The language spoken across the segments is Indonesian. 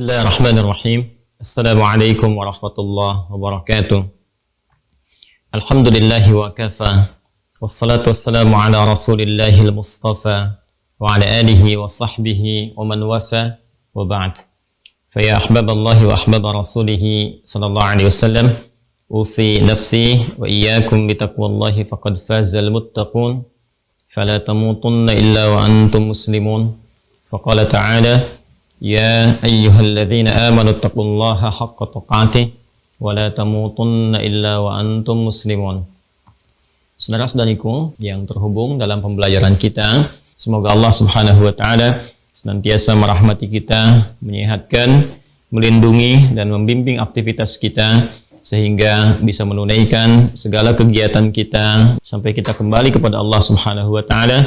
Bismillahirrahmanirrahim. Assalamualaikum warahmatullahi wabarakatuh. Alhamdulillahi wa kafa. Wassalatu wassalamu ala rasulillahil mustafa wa ala alihi wa sahbihi wa man wasa wa ba'd. Faya ahbaballahi wa ahbaba rasulihi sallallahu alaihi wasallam, usi nafsi wa iyyakum bitaqwallahi faqad fazal muttaqun fala tamutunna illa wa antum muslimun. Faqala ta'ala Ya ayyuhalladzina amanu taqullaha haqqa tuqatih wa la tamutunna illa wa antum muslimun. Saudara-saudariku yang terhubung dalam pembelajaran kita, semoga Allah Subhanahu wa taala senantiasa merahmati kita, menyehatkan, melindungi dan membimbing aktivitas kita sehingga bisa menunaikan segala kegiatan kita sampai kita kembali kepada Allah Subhanahu wa taala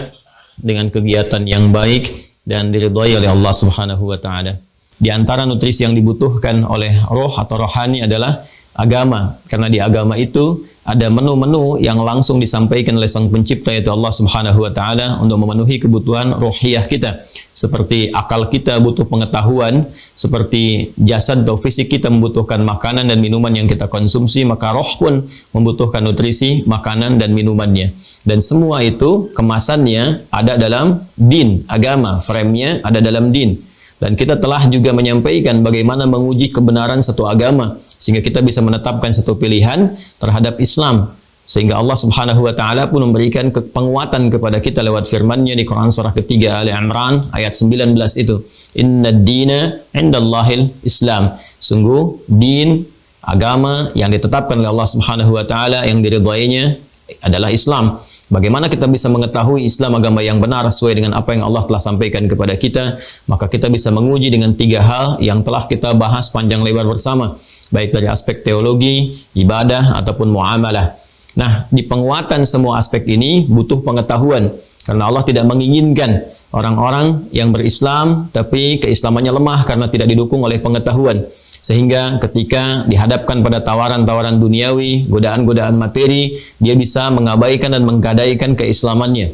dengan kegiatan yang baik dan diridhai oleh Allah Subhanahu wa taala. Di antara nutrisi yang dibutuhkan oleh roh atau rohani adalah agama. Karena di agama itu ada menu-menu yang langsung disampaikan oleh Sang Pencipta yaitu Allah Subhanahu wa taala untuk memenuhi kebutuhan rohiyah kita. Seperti akal kita butuh pengetahuan, seperti jasad atau fisik kita membutuhkan makanan dan minuman yang kita konsumsi, maka roh pun membutuhkan nutrisi, makanan dan minumannya. Dan semua itu kemasannya ada dalam din, agama, frame-nya ada dalam din. Dan kita telah juga menyampaikan bagaimana menguji kebenaran satu agama sehingga kita bisa menetapkan satu pilihan terhadap Islam. Sehingga Allah Subhanahu wa taala pun memberikan penguatan kepada kita lewat firman-Nya di Quran surah ketiga Ali Imran ayat 19 itu. Innad dina 'indallahil Islam. Sungguh din, agama yang ditetapkan oleh Allah Subhanahu wa taala yang diridhainya adalah Islam. Bagaimana kita bisa mengetahui Islam agama yang benar sesuai dengan apa yang Allah telah sampaikan kepada kita? Maka kita bisa menguji dengan tiga hal yang telah kita bahas panjang lebar bersama, baik dari aspek teologi, ibadah, ataupun muamalah. Nah, di penguatan semua aspek ini butuh pengetahuan, karena Allah tidak menginginkan orang-orang yang berislam tapi keislamannya lemah karena tidak didukung oleh pengetahuan. Sehingga ketika dihadapkan pada tawaran-tawaran duniawi, godaan-godaan materi, dia bisa mengabaikan dan menggadaikan keislamannya.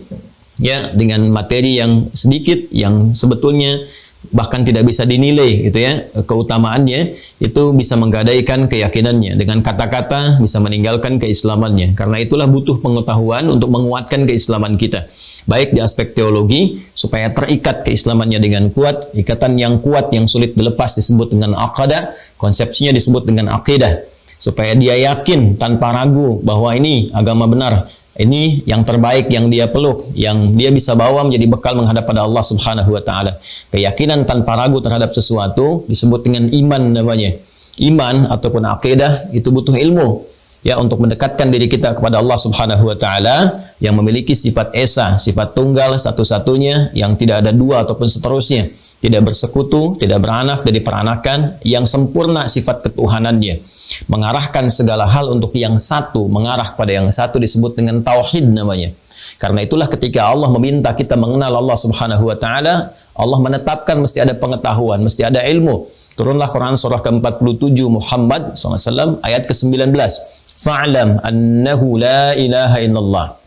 Ya, dengan materi yang sedikit, yang sebetulnya bahkan tidak bisa dinilai gitu ya, keutamaannya, itu bisa menggadaikan keyakinannya. Dengan kata-kata bisa meninggalkan keislamannya. Karena itulah butuh pengetahuan untuk menguatkan keislaman kita. Baik di aspek teologi, supaya terikat keislamannya dengan kuat, ikatan yang kuat yang sulit dilepas disebut dengan aqadah, konsepsinya disebut dengan aqidah, supaya dia yakin tanpa ragu bahwa ini agama benar, ini yang terbaik yang dia peluk, yang dia bisa bawa menjadi bekal menghadap pada Allah Subhanahu wa taala. Keyakinan tanpa ragu terhadap sesuatu disebut dengan iman namanya. Iman ataupun aqidah itu butuh ilmu. Ya, untuk mendekatkan diri kita kepada Allah Subhanahu wa taala yang memiliki sifat esa, sifat tunggal satu-satunya yang tidak ada dua ataupun seterusnya, tidak bersekutu, tidak beranak, tidak diperanakan, yang sempurna sifat ketuhanannya, mengarahkan segala hal untuk yang satu, mengarah pada yang satu disebut dengan tauhid namanya. Karena itulah ketika Allah meminta kita mengenal Allah Subhanahu wa taala, Allah menetapkan mesti ada pengetahuan, mesti ada ilmu. Turunlah Quran surah ke-47 Muhammad SAW ayat ke-19. Fa'lam annahu la ilaha illallah.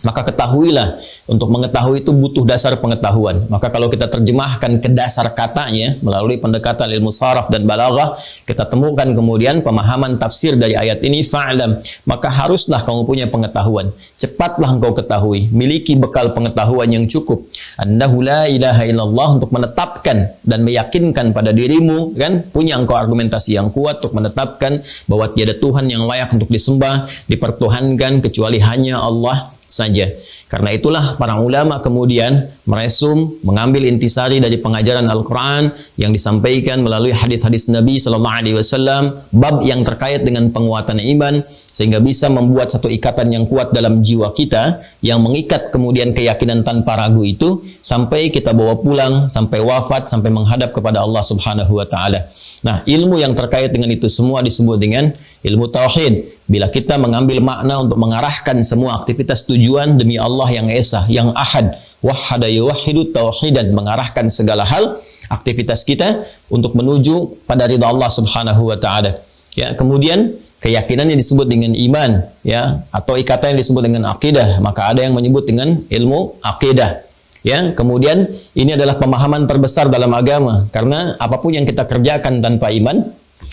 Maka ketahuilah, untuk mengetahui itu butuh dasar pengetahuan. Maka kalau kita terjemahkan ke dasar katanya melalui pendekatan ilmu saraf dan balaghah, kita temukan kemudian pemahaman tafsir dari ayat ini, fa'lam, maka haruslah kamu punya pengetahuan. Cepatlah engkau ketahui, miliki bekal pengetahuan yang cukup. Annahu la ilaha illallah, untuk menetapkan dan meyakinkan pada dirimu, kan, punya engkau argumentasi yang kuat untuk menetapkan bahwa tiada Tuhan yang layak untuk disembah, dipertuhankan kecuali hanya Allah saja. Karena itulah para ulama kemudian meresum, mengambil intisari dari pengajaran Al-Quran yang disampaikan melalui hadis-hadis Nabi Sallallahu Alaihi Wasallam, bab yang terkait dengan penguatan iman, sehingga bisa membuat satu ikatan yang kuat dalam jiwa kita, yang mengikat kemudian keyakinan tanpa ragu itu, sampai kita bawa pulang, sampai wafat, sampai menghadap kepada Allah Subhanahu Wa Taala. Nah, ilmu yang terkait dengan itu semua disebut dengan ilmu tauhid. Bila kita mengambil makna untuk mengarahkan semua aktivitas tujuan demi Allah yang esa, yang ahad, wahhada yuwahhidu tauhidan, mengarahkan segala hal aktivitas kita untuk menuju pada ridha Allah Subhanahu wa taala. Ya, kemudian keyakinan yang disebut dengan iman, ya, atau ikatan yang disebut dengan akidah. Maka ada yang menyebut dengan ilmu akidah. Ya, kemudian ini adalah pemahaman terbesar dalam agama, karena apapun yang kita kerjakan tanpa iman,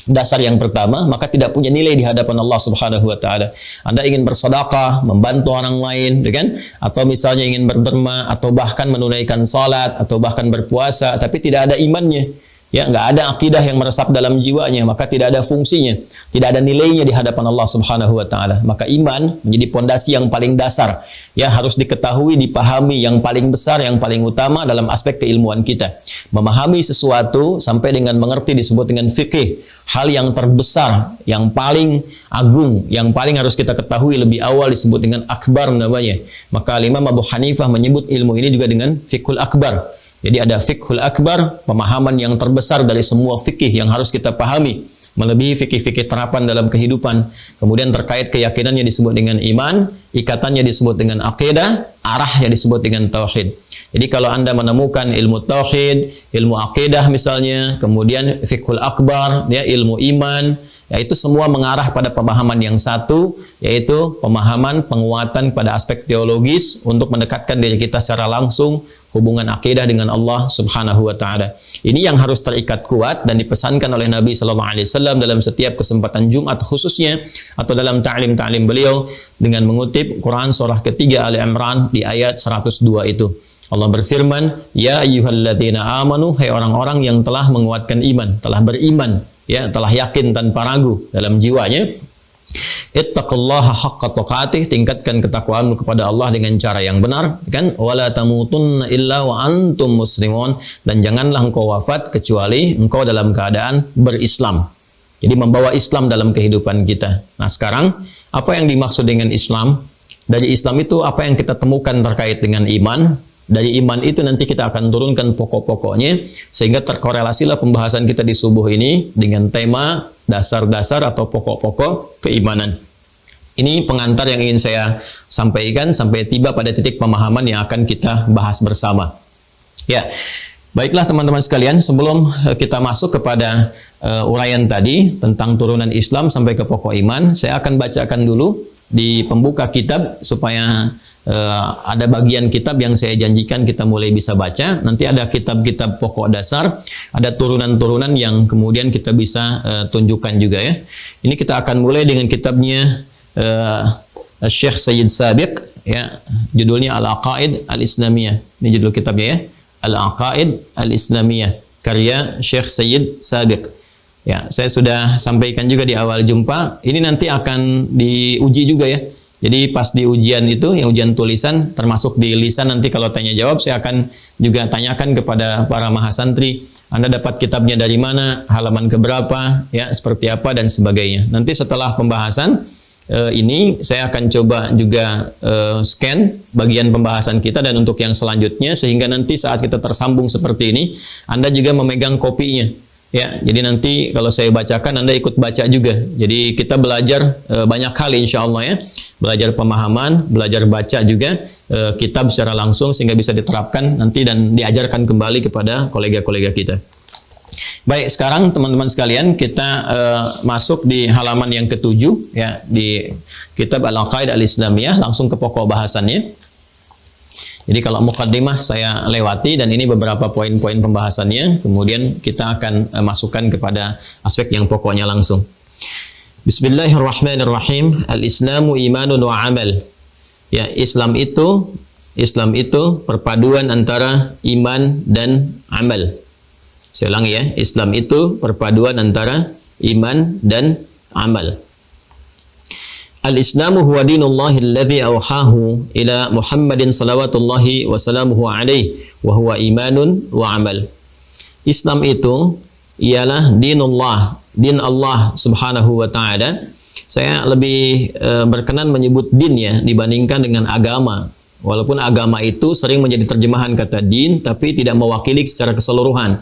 dasar yang pertama, maka tidak punya nilai di hadapan Allah Subhanahu wa taala. Anda ingin bersedekah, membantu orang lain, kan? Atau misalnya ingin berderma, atau bahkan menunaikan salat, atau bahkan berpuasa, tapi tidak ada imannya. Ya, nggak ada akidah yang meresap dalam jiwanya, maka tidak ada fungsinya, tidak ada nilainya di hadapan Allah Subhanahu wa taala. Maka iman menjadi pondasi yang paling dasar, ya, harus diketahui, dipahami, yang paling besar, yang paling utama dalam aspek keilmuan kita. Memahami sesuatu sampai dengan mengerti disebut dengan fikih. Hal yang terbesar, yang paling agung, yang paling harus kita ketahui lebih awal disebut dengan akbar namanya. Maka Imam Abu Hanifah menyebut ilmu ini juga dengan fiqhul akbar. Jadi ada fiqhul akbar, pemahaman yang terbesar dari semua fikih yang harus kita pahami, melebihi fikih-fikih terapan dalam kehidupan. Kemudian terkait keyakinannya disebut dengan iman, ikatannya disebut dengan akidah, arahnya disebut dengan tauhid. Jadi kalau Anda menemukan ilmu tauhid, ilmu akidah misalnya, kemudian fiqhul akbar, ya, ilmu iman, yaitu semua mengarah pada pemahaman yang satu, yaitu pemahaman penguatan pada aspek teologis untuk mendekatkan diri kita secara langsung hubungan akidah dengan Allah Subhanahu wa taala. Ini yang harus terikat kuat dan dipesankan oleh Nabi sallallahu alaihi wasallam dalam setiap kesempatan Jumat khususnya, atau dalam ta'lim-ta'lim beliau dengan mengutip Quran surah ketiga Ali Imran di ayat 102 itu. Allah berfirman, "Ya ayyuhalladzina amanu," hai orang-orang yang telah menguatkan iman, telah beriman, ya, telah yakin tanpa ragu dalam jiwanya. Ittaqullaha haqqa tuqatih, tingkatkan ketakwaanmu kepada Allah dengan cara yang benar, kan? Wala tamutunna illa wa antum muslimun, dan janganlah engkau wafat kecuali engkau dalam keadaan berislam. Jadi membawa Islam dalam kehidupan kita. Nah, sekarang apa yang dimaksud dengan Islam? Dari Islam itu apa yang kita temukan terkait dengan iman? Dari iman itu nanti kita akan turunkan pokok-pokoknya, sehingga terkorelasilah pembahasan kita di subuh ini dengan tema dasar-dasar atau pokok-pokok keimanan. Ini pengantar yang ingin saya sampaikan sampai tiba pada titik pemahaman yang akan kita bahas bersama. Ya, baiklah teman-teman sekalian, sebelum kita masuk kepada uraian tadi tentang turunan Islam sampai ke pokok iman, saya akan bacakan dulu di pembuka kitab supaya ada bagian kitab yang saya janjikan kita mulai bisa baca. Nanti ada kitab-kitab pokok dasar, ada turunan-turunan yang kemudian kita bisa tunjukkan juga, ya. Ini kita akan mulai dengan kitabnya Syekh Sayyid Sabiq, ya. Judulnya Al-Aqaid Al-Islamiyah. Ini judul kitabnya, ya. Al-Aqaid Al-Islamiyah, karya Syekh Sayyid Sabiq. Ya, saya sudah sampaikan juga di awal jumpa. Ini nanti akan diuji juga, ya. Jadi pas di ujian itu, yang ujian tulisan, termasuk di lisan, nanti kalau tanya jawab, saya akan juga tanyakan kepada para mahasantri, Anda dapat kitabnya dari mana, halaman keberapa, ya, seperti apa, dan sebagainya. Nanti setelah pembahasan ini, saya akan coba juga scan bagian pembahasan kita, dan untuk yang selanjutnya, sehingga nanti saat kita tersambung seperti ini, Anda juga memegang kopinya. Ya, jadi nanti kalau saya bacakan Anda ikut baca juga. Jadi kita belajar banyak hal insya Allah, ya. Belajar pemahaman, belajar baca juga kitab secara langsung sehingga bisa diterapkan nanti dan diajarkan kembali kepada kolega-kolega kita. Baik, sekarang teman-teman sekalian kita masuk di halaman yang ke-7, ya, di kitab Al-Aqaid Al-Islamiyah, langsung ke pokok bahasannya. Jadi kalau mukaddimah saya lewati, dan ini beberapa poin-poin pembahasannya, kemudian kita akan masukkan kepada aspek yang pokoknya langsung. Bismillahirrahmanirrahim. Al-Islamu imanun wa amal. Ya, Islam itu perpaduan antara iman dan amal. Saya ulangi, ya. Islam itu perpaduan antara iman dan amal. Al-Islamu huwa dinullahi alladhi awhahu ila Muhammadin salawatullahi wa salamuhu alaihi wa huwa imanun wa amal. Islam itu ialah dinullah, din Allah Subhanahu wa taala. Saya lebih berkenan menyebut din, ya, dibandingkan dengan agama. Walaupun agama itu sering menjadi terjemahan kata din, tapi tidak mewakili secara keseluruhan.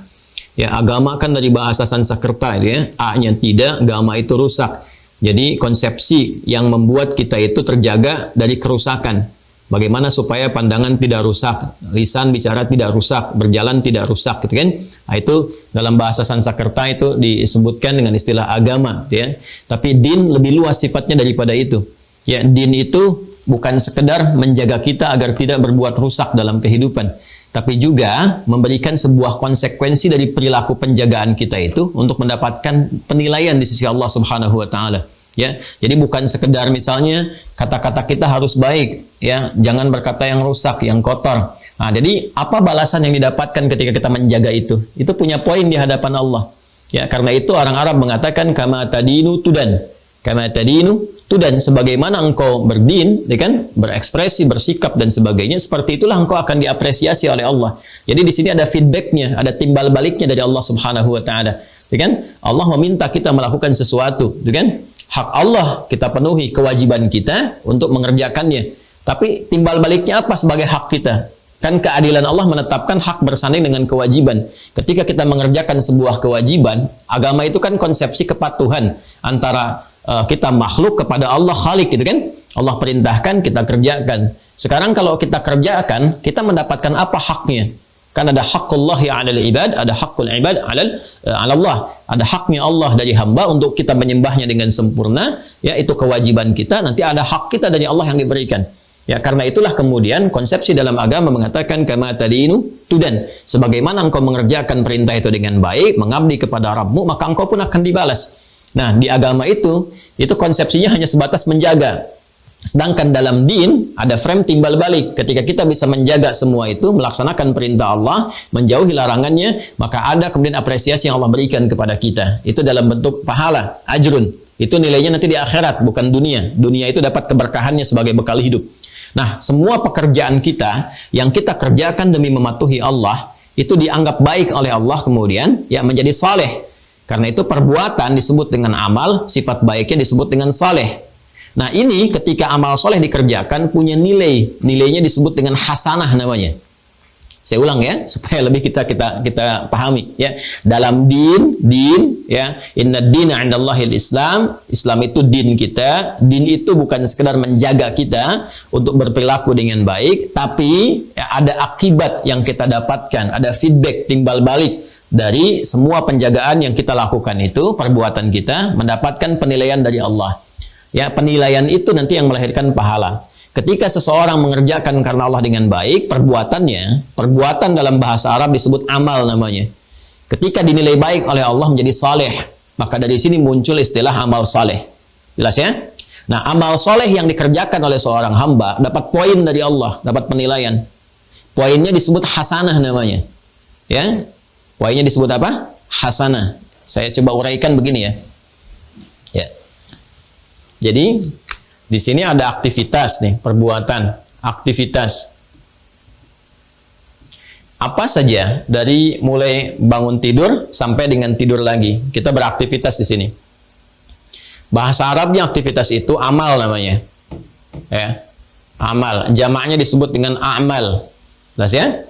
Ya, agama kan dari bahasa Sanskerta, ya. A-nya tidak, agama itu rusak. Jadi konsepsi yang membuat kita itu terjaga dari kerusakan. Bagaimana supaya pandangan tidak rusak, lisan bicara tidak rusak, berjalan tidak rusak, gitu kan? Nah, itu dalam bahasa Sanskerta itu disebutkan dengan istilah agama, ya. Tapi din lebih luas sifatnya daripada itu. Ya, din itu bukan sekedar menjaga kita agar tidak berbuat rusak dalam kehidupan. tapi juga memberikan sebuah konsekuensi dari perilaku penjagaan kita itu untuk mendapatkan penilaian di sisi Allah Subhanahu wa taala. Ya, jadi bukan sekedar misalnya kata-kata kita harus baik, ya, jangan berkata yang rusak, yang kotor. Nah, jadi apa balasan yang didapatkan ketika kita menjaga itu? Itu punya poin di hadapan Allah. Ya, karena itu orang Arab mengatakan kama tadinu tudan. Kama tadinu tudan, sebagaimana engkau berdin, ya kan, berekspresi, bersikap dan sebagainya, seperti itulah engkau akan diapresiasi oleh Allah. Jadi di sini ada feedbacknya, ada timbal baliknya dari Allah Subhanahu wa taala. Ya kan? Allah meminta kita melakukan sesuatu, ya kan? Hak Allah kita penuhi, kewajiban kita untuk mengerjakannya. Tapi timbal baliknya apa sebagai hak kita? Kan keadilan Allah menetapkan hak bersanding dengan kewajiban. Ketika kita mengerjakan sebuah kewajiban, agama itu kan konsepsi kepatuhan antara kita makhluk kepada Allah Khalik, gitu kan? Allah perintahkan, kita kerjakan. Sekarang kalau kita kerjakan, kita mendapatkan apa haknya? Kan ada haqqullahi 'alal ibad, ada haqqul ibad 'ala Allah. Ada haknya Allah dari hamba untuk kita menyembahnya dengan sempurna, ya, itu kewajiban kita. Nanti ada hak kita dari Allah yang diberikan. Ya, karena itulah kemudian konsepsi dalam agama mengatakan kama tadinu tudan. Sebagaimana engkau mengerjakan perintah itu dengan baik, mengabdi kepada Rabbmu, maka engkau pun akan dibalas. Nah, di agama itu konsepsinya hanya sebatas menjaga. Sedangkan dalam din ada frame timbal balik. Ketika kita bisa menjaga semua itu, melaksanakan perintah Allah, menjauhi larangannya, maka ada kemudian apresiasi yang Allah berikan kepada kita. Itu dalam bentuk pahala, ajrun. Itu nilainya nanti di akhirat, bukan dunia. Dunia itu dapat keberkahannya sebagai bekal hidup. Nah, semua pekerjaan kita yang kita kerjakan demi mematuhi Allah, itu dianggap baik oleh Allah kemudian, ya, menjadi saleh. Karena itu perbuatan disebut dengan amal, sifat baiknya disebut dengan saleh. Nah, ini ketika amal soleh dikerjakan punya nilai, nilainya disebut dengan hasanah namanya. Saya ulang ya, supaya lebih kita pahami ya. Dalam din ya, inna dina 'indallahil Islam, Islam itu din kita. Din itu bukan sekedar menjaga kita untuk berperilaku dengan baik, tapi ya, ada akibat yang kita dapatkan, ada feedback timbal balik dari semua penjagaan yang kita lakukan itu, perbuatan kita mendapatkan penilaian dari Allah. Ya, penilaian itu nanti yang melahirkan pahala. Ketika seseorang mengerjakan karena Allah dengan baik, perbuatan dalam bahasa Arab disebut amal namanya. Ketika dinilai baik oleh Allah menjadi saleh, maka dari sini muncul istilah amal saleh. Jelas ya? Nah, amal saleh yang dikerjakan oleh seorang hamba dapat poin dari Allah, dapat penilaian. Poinnya disebut hasanah namanya. Ya? Poinnya disebut apa? Hasanah. Saya coba uraikan begini ya. Ya. Jadi di sini ada aktivitas nih, perbuatan, aktivitas. Apa saja dari mulai bangun tidur sampai dengan tidur lagi. Kita beraktivitas di sini. Bahasa Arabnya aktivitas itu amal namanya. Ya. Amal, jamaknya disebut dengan amal. Jelas ya?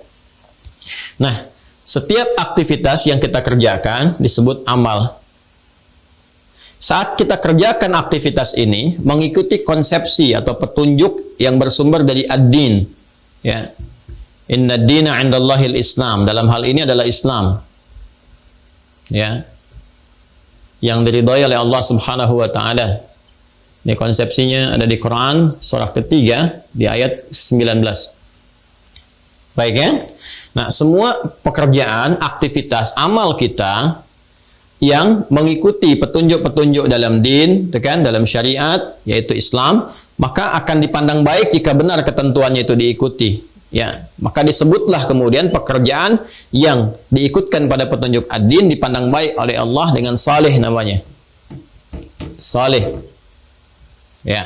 Nah, setiap aktivitas yang kita kerjakan disebut amal. Saat kita kerjakan aktivitas ini mengikuti konsepsi atau petunjuk yang bersumber dari ad-din, ya. Inna dina 'indallahil Islam. Dalam hal ini adalah Islam. Ya. Yang diridhai oleh Allah Subhanahu wa taala. Ini konsepsinya ada di Quran surah ketiga di ayat 19. Baik ya? Nah, semua pekerjaan, aktivitas, amal kita yang mengikuti petunjuk-petunjuk dalam din, kan, dalam syariat, yaitu Islam, maka akan dipandang baik jika benar ketentuannya itu diikuti. Ya, maka disebutlah kemudian pekerjaan yang diikutkan pada petunjuk ad-din dipandang baik oleh Allah dengan saleh namanya. Saleh. Ya.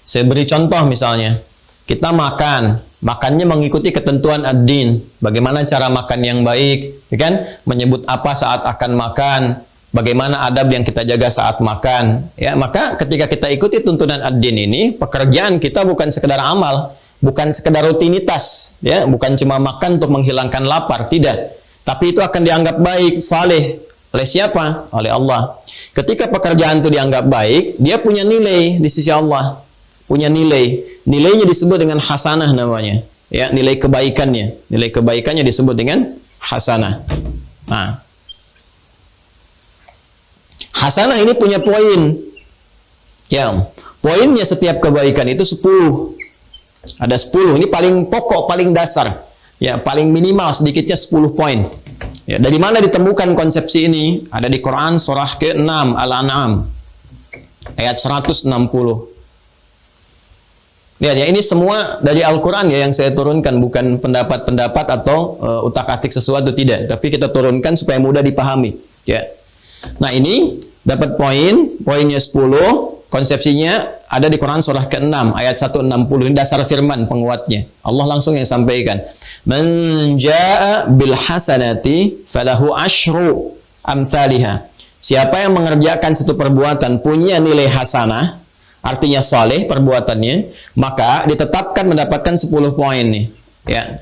Saya beri contoh misalnya. Kita makannya mengikuti ketentuan ad-din. Bagaimana cara makan yang baik, ya kan? Menyebut apa saat akan makan, bagaimana adab yang kita jaga saat makan. Ya, maka ketika kita ikuti tuntunan ad-din ini, pekerjaan kita bukan sekedar amal, bukan sekedar rutinitas, ya, bukan cuma makan untuk menghilangkan lapar, tidak. Tapi itu akan dianggap baik, saleh. Oleh siapa? Oleh Allah. Ketika pekerjaan itu dianggap baik, dia punya nilai di sisi Allah. Punya nilai. Nilainya disebut dengan hasanah namanya. Ya, nilai kebaikannya. Nilai kebaikannya disebut dengan hasanah. Nah, hasanah ini punya poin. Ya, poinnya setiap kebaikan itu 10. Ada 10. Ini paling pokok, paling dasar. Ya, paling minimal sedikitnya 10 poin. Ya, dari mana ditemukan konsepsi ini? Ada di Quran surah ke-6 Al-An'am ayat 160. Lihat ya, ini semua dari Al-Quran ya yang saya turunkan, bukan pendapat-pendapat atau utak-atik sesuatu, tidak. Tapi kita turunkan supaya mudah dipahami. Ya. Nah ini dapat poinnya 10, konsepsinya ada di Quran surah ke-6 ayat 160. Ini dasar firman penguatnya. Allah langsung yang sampaikan. Man jaa'a bil hasanati falahu asyru amthaliha. Siapa yang mengerjakan satu perbuatan punya nilai hasanah, artinya soleh perbuatannya, maka ditetapkan mendapatkan 10 poin nih. Ya.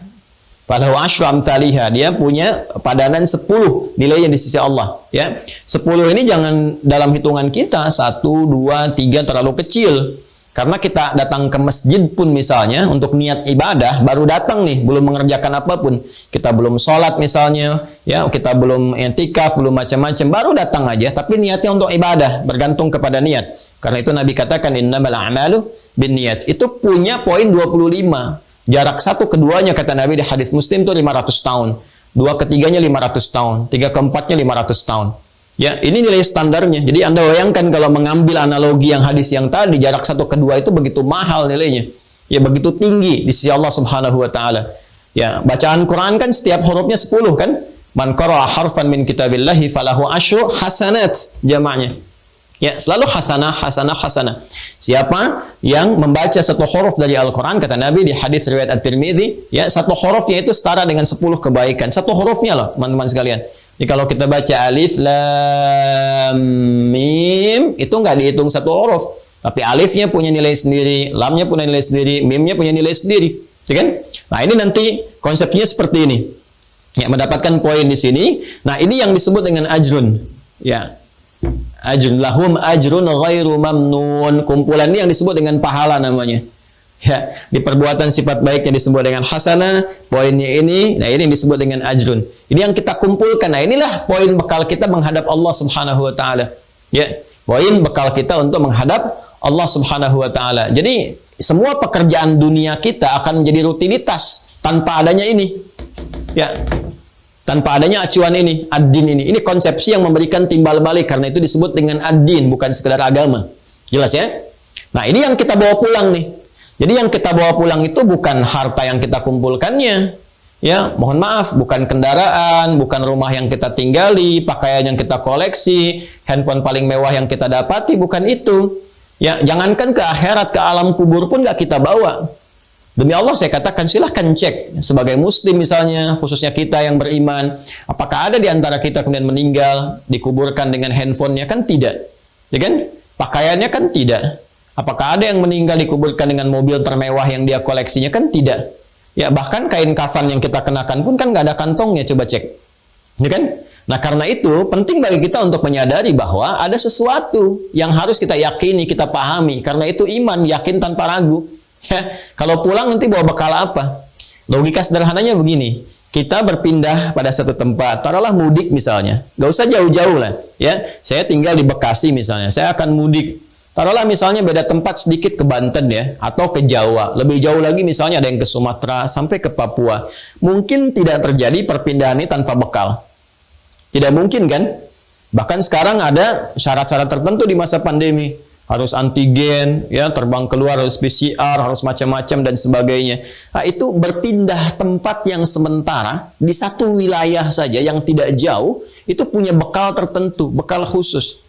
Falahu asyru amthaliha, dia punya padanan 10 nilainya di sisi Allah. Ya. 10 ini jangan dalam hitungan kita 1, 2, 3 terlalu kecil. Karena kita datang ke masjid pun misalnya untuk niat ibadah, baru datang nih, belum mengerjakan apapun. Kita belum sholat misalnya, ya, kita belum i'tikaf, belum macam-macam, baru datang aja, tapi niatnya untuk ibadah, bergantung kepada niat. Karena itu Nabi katakan innamal a'malu binniyat. Itu punya poin 25. Jarak satu keduanya kata Nabi di hadis Muslim itu 500 tahun. Dua ketiganya 500 tahun, tiga keempatnya 500 tahun. Ya, ini nilai standarnya. Jadi Anda bayangkan kalau mengambil analogi yang hadis yang tadi, jarak satu kedua itu begitu mahal nilainya. Ya, begitu tinggi di sisi Allah Subhanahu wa taala. Ya, bacaan Quran kan setiap hurufnya 10 kan? Man qara'a harfan min kitabillahi falahu asyru hasanat, jamaknya. Ya, selalu hasanah, hasanah, hasanah. Siapa yang membaca satu huruf dari Al-Quran, kata Nabi di hadis riwayat At-Tirmidzi, ya, satu hurufnya itu setara dengan 10 kebaikan. Satu hurufnya loh, teman-teman sekalian. Jadi kalau kita baca alif, lam, mim, itu nggak dihitung satu huruf. Tapi alifnya punya nilai sendiri, lamnya punya nilai sendiri, mimnya punya nilai sendiri. Ya kan? Nah ini nanti konsepnya seperti ini. Ya, mendapatkan poin di sini. Nah ini yang disebut dengan ajrun. Ya, ajrun lahum ajrun ghairu mamnun. Kumpulan ini yang disebut dengan pahala namanya. Ya, di perbuatan sifat baik yang disebut dengan hasanah, poinnya ini, nah ini yang disebut dengan ajrun. Ini yang kita kumpulkan. Nah, inilah poin bekal kita menghadap Allah Subhanahu wa taala. Ya, poin bekal kita untuk menghadap Allah Subhanahu wa taala. Jadi, semua pekerjaan dunia kita akan menjadi rutinitas tanpa adanya ini. Ya. Tanpa adanya acuan ini, ad-din ini. Ini konsepsi yang memberikan timbal balik, karena itu disebut dengan ad-din, bukan sekedar agama. Jelas ya? Nah, ini yang kita bawa pulang nih. Jadi yang kita bawa pulang itu bukan harta yang kita kumpulkannya. Ya, mohon maaf, bukan kendaraan, bukan rumah yang kita tinggali, pakaian yang kita koleksi, handphone paling mewah yang kita dapati, bukan itu. Ya, jangankan ke akhirat, ke alam kubur pun nggak kita bawa. Demi Allah saya katakan, silahkan cek sebagai muslim misalnya, khususnya kita yang beriman, apakah ada di antara kita kemudian meninggal dikuburkan dengan handphonenya? Kan tidak. Ya kan? Pakaiannya kan tidak. Apakah ada yang meninggal dikuburkan dengan mobil termewah yang dia koleksinya? Kan tidak. Ya, bahkan kain kafan yang kita kenakan pun kan nggak ada kantongnya, coba cek. Ya kan? Nah, karena itu penting bagi kita untuk menyadari bahwa ada sesuatu yang harus kita yakini, kita pahami. Karena itu iman, yakin tanpa ragu. Ya, kalau pulang nanti bawa bekal apa? Logika sederhananya begini. Kita berpindah pada satu tempat, taruhlah mudik misalnya. Nggak usah jauh-jauh lah. Ya, saya tinggal di Bekasi misalnya. Saya akan mudik. Taruhlah misalnya beda tempat sedikit ke Banten ya, atau ke Jawa. Lebih jauh lagi misalnya ada yang ke Sumatera, sampai ke Papua. Mungkin tidak terjadi perpindahan ini tanpa bekal. Tidak mungkin kan? Bahkan sekarang ada syarat-syarat tertentu di masa pandemi. Harus antigen, ya, terbang keluar harus PCR, harus macam-macam dan sebagainya. Nah, itu berpindah tempat yang sementara di satu wilayah saja yang tidak jauh, itu punya bekal tertentu, bekal khusus.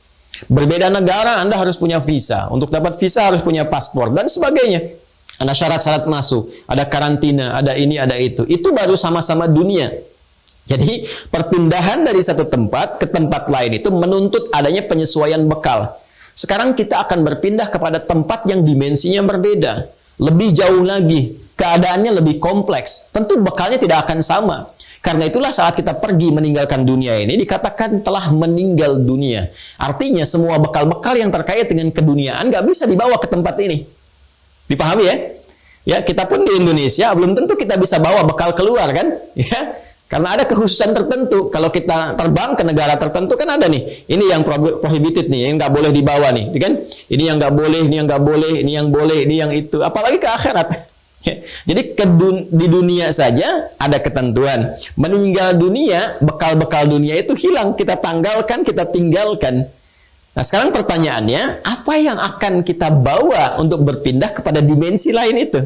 Berbeda negara, Anda harus punya visa. Untuk dapat visa harus punya paspor dan sebagainya. Ada syarat-syarat masuk, ada karantina, ada ini, ada itu. Itu baru sama-sama dunia. Jadi, perpindahan dari satu tempat ke tempat lain itu menuntut adanya penyesuaian bekal. Sekarang kita akan berpindah kepada tempat yang dimensinya berbeda. Lebih jauh lagi, keadaannya lebih kompleks. Tentu bekalnya tidak akan sama. Karena itulah saat kita pergi meninggalkan dunia ini, dikatakan telah meninggal dunia. Artinya semua bekal-bekal yang terkait dengan keduniaan nggak bisa dibawa ke tempat ini. Dipahami ya? Ya, kita pun di Indonesia belum tentu kita bisa bawa bekal keluar kan? Ya, karena ada kekhususan tertentu. Kalau kita terbang ke negara tertentu kan ada nih. Ini yang prohibited nih, yang nggak boleh dibawa nih, kan? Ini yang nggak boleh, ini yang nggak boleh, ini yang boleh, ini yang itu. Apalagi ke akhirat. Jadi di dunia saja ada ketentuan. Meninggal dunia, bekal-bekal dunia itu hilang, kita tanggalkan, kita tinggalkan. Nah, sekarang pertanyaannya, apa yang akan kita bawa untuk berpindah kepada dimensi lain itu?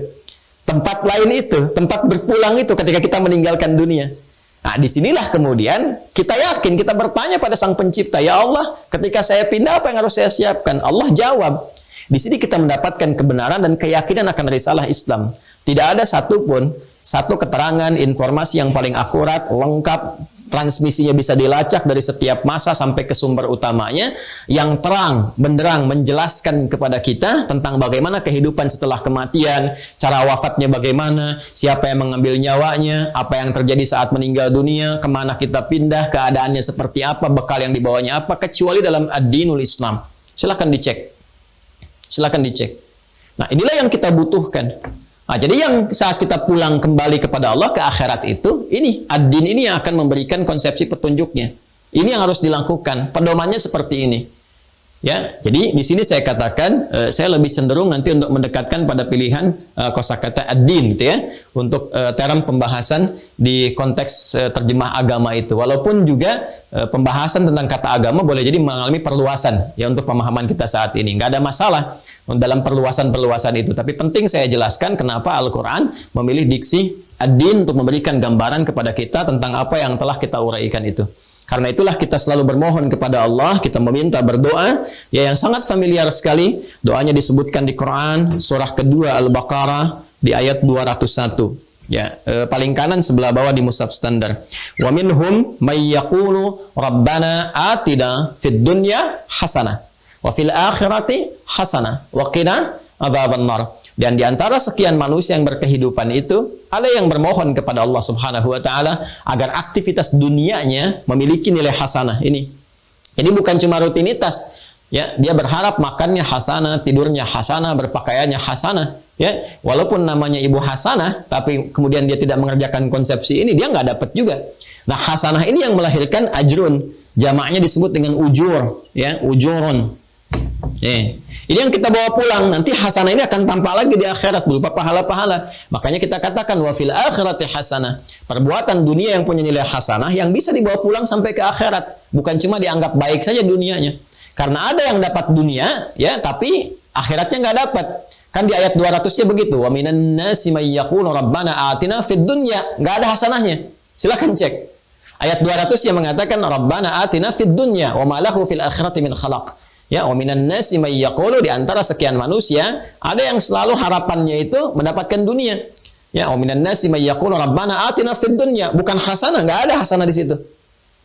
Tempat lain itu, tempat berpulang itu ketika kita meninggalkan dunia. Nah, disinilah kemudian kita yakin, kita bertanya pada Sang Pencipta, ya Allah, ketika saya pindah apa yang harus saya siapkan? Allah jawab. Di sini kita mendapatkan kebenaran dan keyakinan akan risalah Islam. Tidak ada satu keterangan, informasi yang paling akurat, lengkap, transmisinya bisa dilacak dari setiap masa sampai ke sumber utamanya, yang terang, benderang, menjelaskan kepada kita tentang bagaimana kehidupan setelah kematian, cara wafatnya bagaimana, siapa yang mengambil nyawanya, apa yang terjadi saat meninggal dunia, kemana kita pindah, keadaannya seperti apa, bekal yang dibawanya apa, kecuali dalam ad-dinul Islam. Silahkan dicek. Silahkan dicek. Nah, inilah yang kita butuhkan. Nah, jadi yang saat kita pulang kembali kepada Allah ke akhirat itu, ini ad-din ini yang akan memberikan konsepsi petunjuknya. Ini yang harus dilakukan. Pedomannya seperti ini. Ya, jadi di sini saya katakan saya lebih cenderung nanti untuk mendekatkan pada pilihan kosakata ad-din gitu ya, untuk term pembahasan di konteks terjemah agama itu. Walaupun juga pembahasan tentang kata agama boleh jadi mengalami perluasan ya untuk pemahaman kita saat ini. Nggak ada masalah dalam perluasan-perluasan itu, tapi penting saya jelaskan kenapa Al-Quran memilih diksi ad-din untuk memberikan gambaran kepada kita tentang apa yang telah kita uraikan itu. Karena itulah kita selalu bermohon kepada Allah, kita meminta berdoa, ya yang sangat familiar sekali, doanya disebutkan di Quran, surah kedua Al-Baqarah, di ayat 201. Ya, paling kanan sebelah bawah di mushaf standar. Wa minhum may yaqulu rabbana atina fid dunya hasanah wa fil akhirati hasanah wa qina adzabannar. Dan di antara sekian manusia yang berkehidupan itu, ada yang bermohon kepada Allah Subhanahu wa taala agar aktivitas dunianya memiliki nilai hasanah ini. Ini bukan cuma rutinitas, ya, dia berharap makannya hasanah, tidurnya hasanah, berpakaiannya hasanah, ya. Walaupun namanya ibu hasanah, tapi kemudian dia tidak mengerjakan konsepsi ini, dia nggak dapat juga. Nah, hasanah ini yang melahirkan ajrun. Jamaknya disebut dengan ujur, ya, ujurun. Ini yang kita bawa pulang. Nanti hasanah ini akan tampak lagi di akhirat berupa pahala-pahala. Makanya kita katakan wa fil akhirati hasanah. Perbuatan dunia yang punya nilai hasanah yang bisa dibawa pulang sampai ke akhirat. Bukan cuma dianggap baik saja dunianya. Karena ada yang dapat dunia, ya, tapi akhiratnya nggak dapat. Kan di ayat 200-nya begitu. Wa minan nasi may yaqulu rabbana atina fid dunya. Nggak ada hasanahnya. Silakan cek. Ayat 200 yang mengatakan rabbana atina fid dunya wa ma lahu fil akhirati min khalaq. Ya, wa minan nasi may yaqulu, di antara sekian manusia ada yang selalu harapannya itu mendapatkan dunia. Ya, wa minan nasi may yaqulu rabbana atina fid dunya, bukan hasanah, enggak ada hasanah di situ.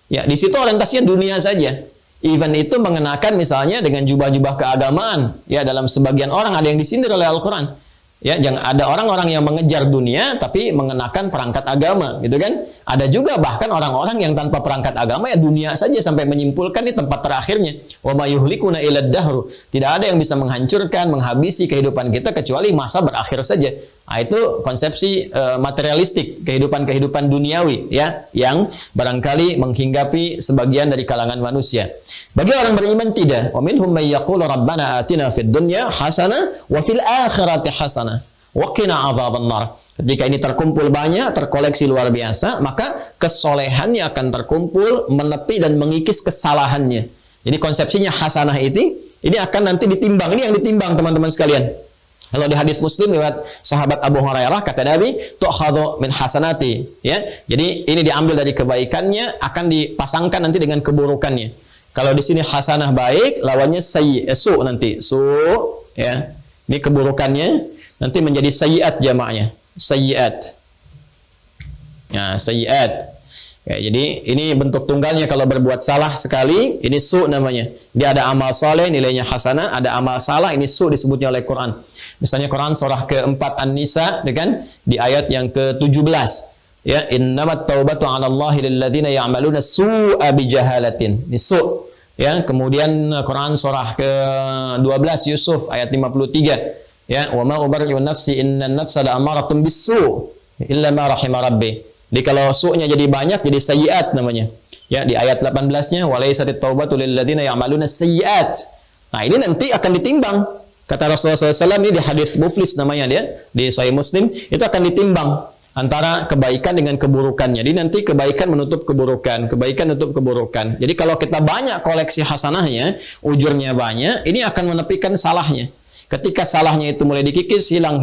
Ya, di situ orientasinya dunia saja. Even itu mengenakan misalnya dengan jubah-jubah keagamaan. Ya, dalam sebagian orang ada yang disindir oleh Al-Qur'an. Ya, jangan ada orang-orang yang mengejar dunia tapi mengenakan perangkat agama, gitu kan? Ada juga bahkan orang-orang yang tanpa perangkat agama ya dunia saja sampai menyimpulkan di tempat terakhirnya. Wa may yuhlikuna ila dahru. Tidak ada yang bisa menghancurkan, menghabisi kehidupan kita kecuali masa berakhir saja. Nah, itu konsepsi materialistik, kehidupan-kehidupan duniawi ya, yang barangkali menghinggapi sebagian dari kalangan manusia. Bagi orang beriman tidak. Wa minhum may yaqulu rabbana atina fid dunya hasanah wa fil akhirati hasanah wa qina adzabannar. Ketika ini terkumpul banyak, terkoleksi luar biasa, maka kesolehannya akan terkumpul, menepi dan mengikis kesalahannya. Jadi konsepsinya hasanah ini akan nanti ditimbang. Ini yang ditimbang teman-teman sekalian. Kalau di hadis Muslim lewat sahabat Abu Hurairah, kata Nabi, tu'khadhu min hasanati, ya. Jadi ini diambil dari kebaikannya, akan dipasangkan nanti dengan keburukannya. Kalau di sini hasanah baik, lawannya su nanti, su, ya. Ini keburukannya nanti menjadi sayyiat jamaknya. Sayyiat. Ya, sayyiat. Ya, jadi ini bentuk tunggalnya kalau berbuat salah sekali, ini su namanya. Dia ada amal saleh, nilainya hasanah, ada amal salah, ini su disebutnya oleh Quran. Misalnya Quran surah keempat An-Nisa, kan? Di ayat yang ke-17. Ya, innamat taubatu 'ala Allahi lil ladzina ya'maluna su'a bijahalatin. Ini su. Ya, kemudian Quran surah ke-12 Yusuf ayat 53. Ya, wa ma ubarri'u nafsi innan nafsa la'amaratun bis-su' illa ma rahima rabbi. Jadi kalau su-nya jadi banyak jadi sayyiat namanya. Ya, di ayat 18-nya walaisatit taubatu lil ladzina ya'maluna sayyiat. Nah, ini nanti akan ditimbang. Kata Rasulullah SAW ini di hadis Muflis namanya dia, di Sahih Muslim, itu akan ditimbang antara kebaikan dengan keburukannya. Jadi nanti kebaikan menutup keburukan, kebaikan menutup keburukan. Jadi kalau kita banyak koleksi hasanahnya, ujurnya banyak, ini akan menepikan salahnya. Ketika salahnya itu mulai dikikis, hilang,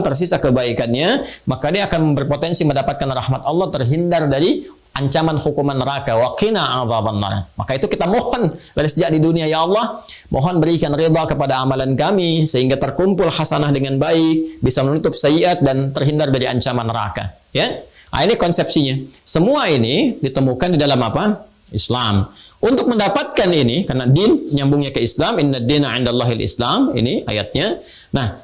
tersisa kebaikannya, maka dia akan berpotensi mendapatkan rahmat Allah, terhindar dari ancaman hukuman neraka. Wa qina adzabannar. Maka itu kita mohon dari sejak di dunia, ya Allah, mohon berikan ridha kepada amalan kami sehingga terkumpul hasanah dengan baik, bisa menutup sayyiat dan terhindar dari ancaman neraka. Ya. Nah, ini konsepsinya. Semua ini ditemukan di dalam apa? Islam. Untuk mendapatkan ini, karena din nyambungnya ke Islam, inna dina 'indallahil Islam, ini ayatnya. Nah,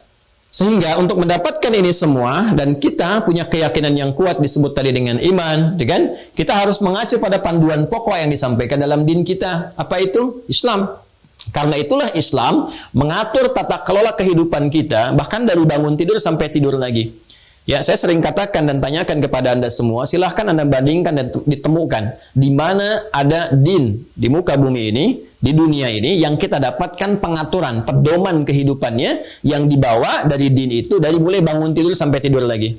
sehingga untuk mendapatkan ini semua dan kita punya keyakinan yang kuat disebut tadi dengan iman, kan? Kita harus mengacu pada panduan pokok yang disampaikan dalam din kita. Apa itu? Islam. Karena itulah Islam mengatur tata kelola kehidupan kita, bahkan dari bangun tidur sampai tidur lagi. Ya, saya sering katakan dan tanyakan kepada Anda semua, silahkan Anda bandingkan dan ditemukan di mana ada din di muka bumi ini, di dunia ini, yang kita dapatkan pengaturan, pedoman kehidupannya yang dibawa dari din itu, dari mulai bangun tidur sampai tidur lagi.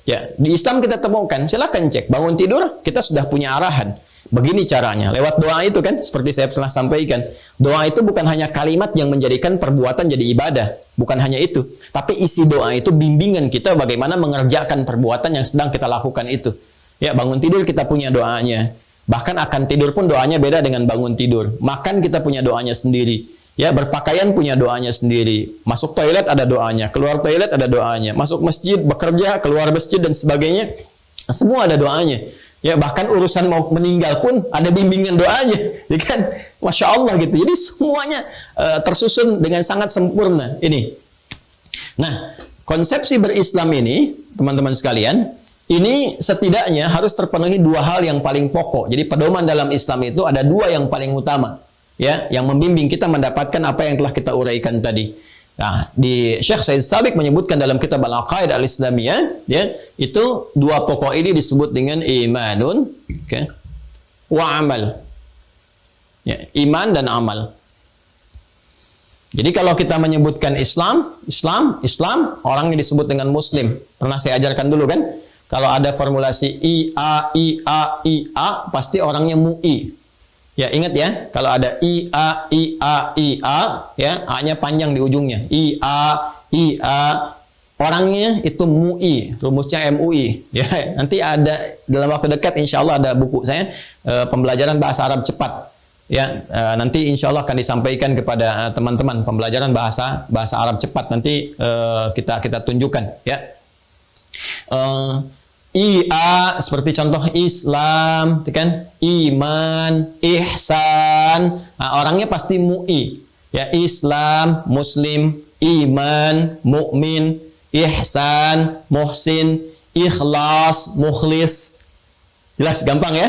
Ya, di Islam kita temukan, silahkan cek, bangun tidur kita sudah punya arahan. Begini caranya, lewat doa itu kan, seperti saya telah sampaikan. Doa itu bukan hanya kalimat yang menjadikan perbuatan jadi ibadah. Bukan hanya itu. Tapi isi doa itu bimbingan kita bagaimana mengerjakan perbuatan yang sedang kita lakukan itu. Ya, bangun tidur kita punya doanya. Bahkan akan tidur pun doanya beda dengan bangun tidur. Makan kita punya doanya sendiri. Ya, berpakaian punya doanya sendiri. Masuk toilet ada doanya. Keluar toilet ada doanya. Masuk masjid, bekerja, keluar masjid dan sebagainya. Semua ada doanya. Ya, bahkan urusan mau meninggal pun ada bimbingan doanya, ya kan? Masya Allah gitu. Jadi semuanya tersusun dengan sangat sempurna ini. Nah, konsepsi berislam ini, teman-teman sekalian, ini setidaknya harus terpenuhi dua hal yang paling pokok. Jadi pedoman dalam Islam itu ada dua yang paling utama, ya, yang membimbing kita mendapatkan apa yang telah kita uraikan tadi. Nah, di Syekh Said Sabiq menyebutkan dalam kitab Al-Aqaid Al-Islamiyah, ya, itu dua pokok ini disebut dengan imanun, okay, wa amal. Ya, iman dan amal. Jadi kalau kita menyebutkan Islam, orangnya disebut dengan Muslim. Pernah saya ajarkan dulu kan? Kalau ada formulasi IA, pasti orangnya MUI. Ya, ingat ya, kalau ada IA, ya, A-nya panjang di ujungnya. IA, orangnya itu MUI, rumusnya MUI. Ya, nanti ada dalam waktu dekat insya Allah ada buku saya, pembelajaran bahasa Arab cepat. Ya, nanti insya Allah akan disampaikan kepada teman-teman pembelajaran bahasa Arab cepat. Nanti kita tunjukkan. Ya. IA seperti contoh Islam, kan? Iman, ihsan. Nah, orangnya pasti MUI. Ya, Islam, Muslim, iman, mukmin, ihsan, muhsin, ikhlas, mukhlis. Jelas, gampang ya?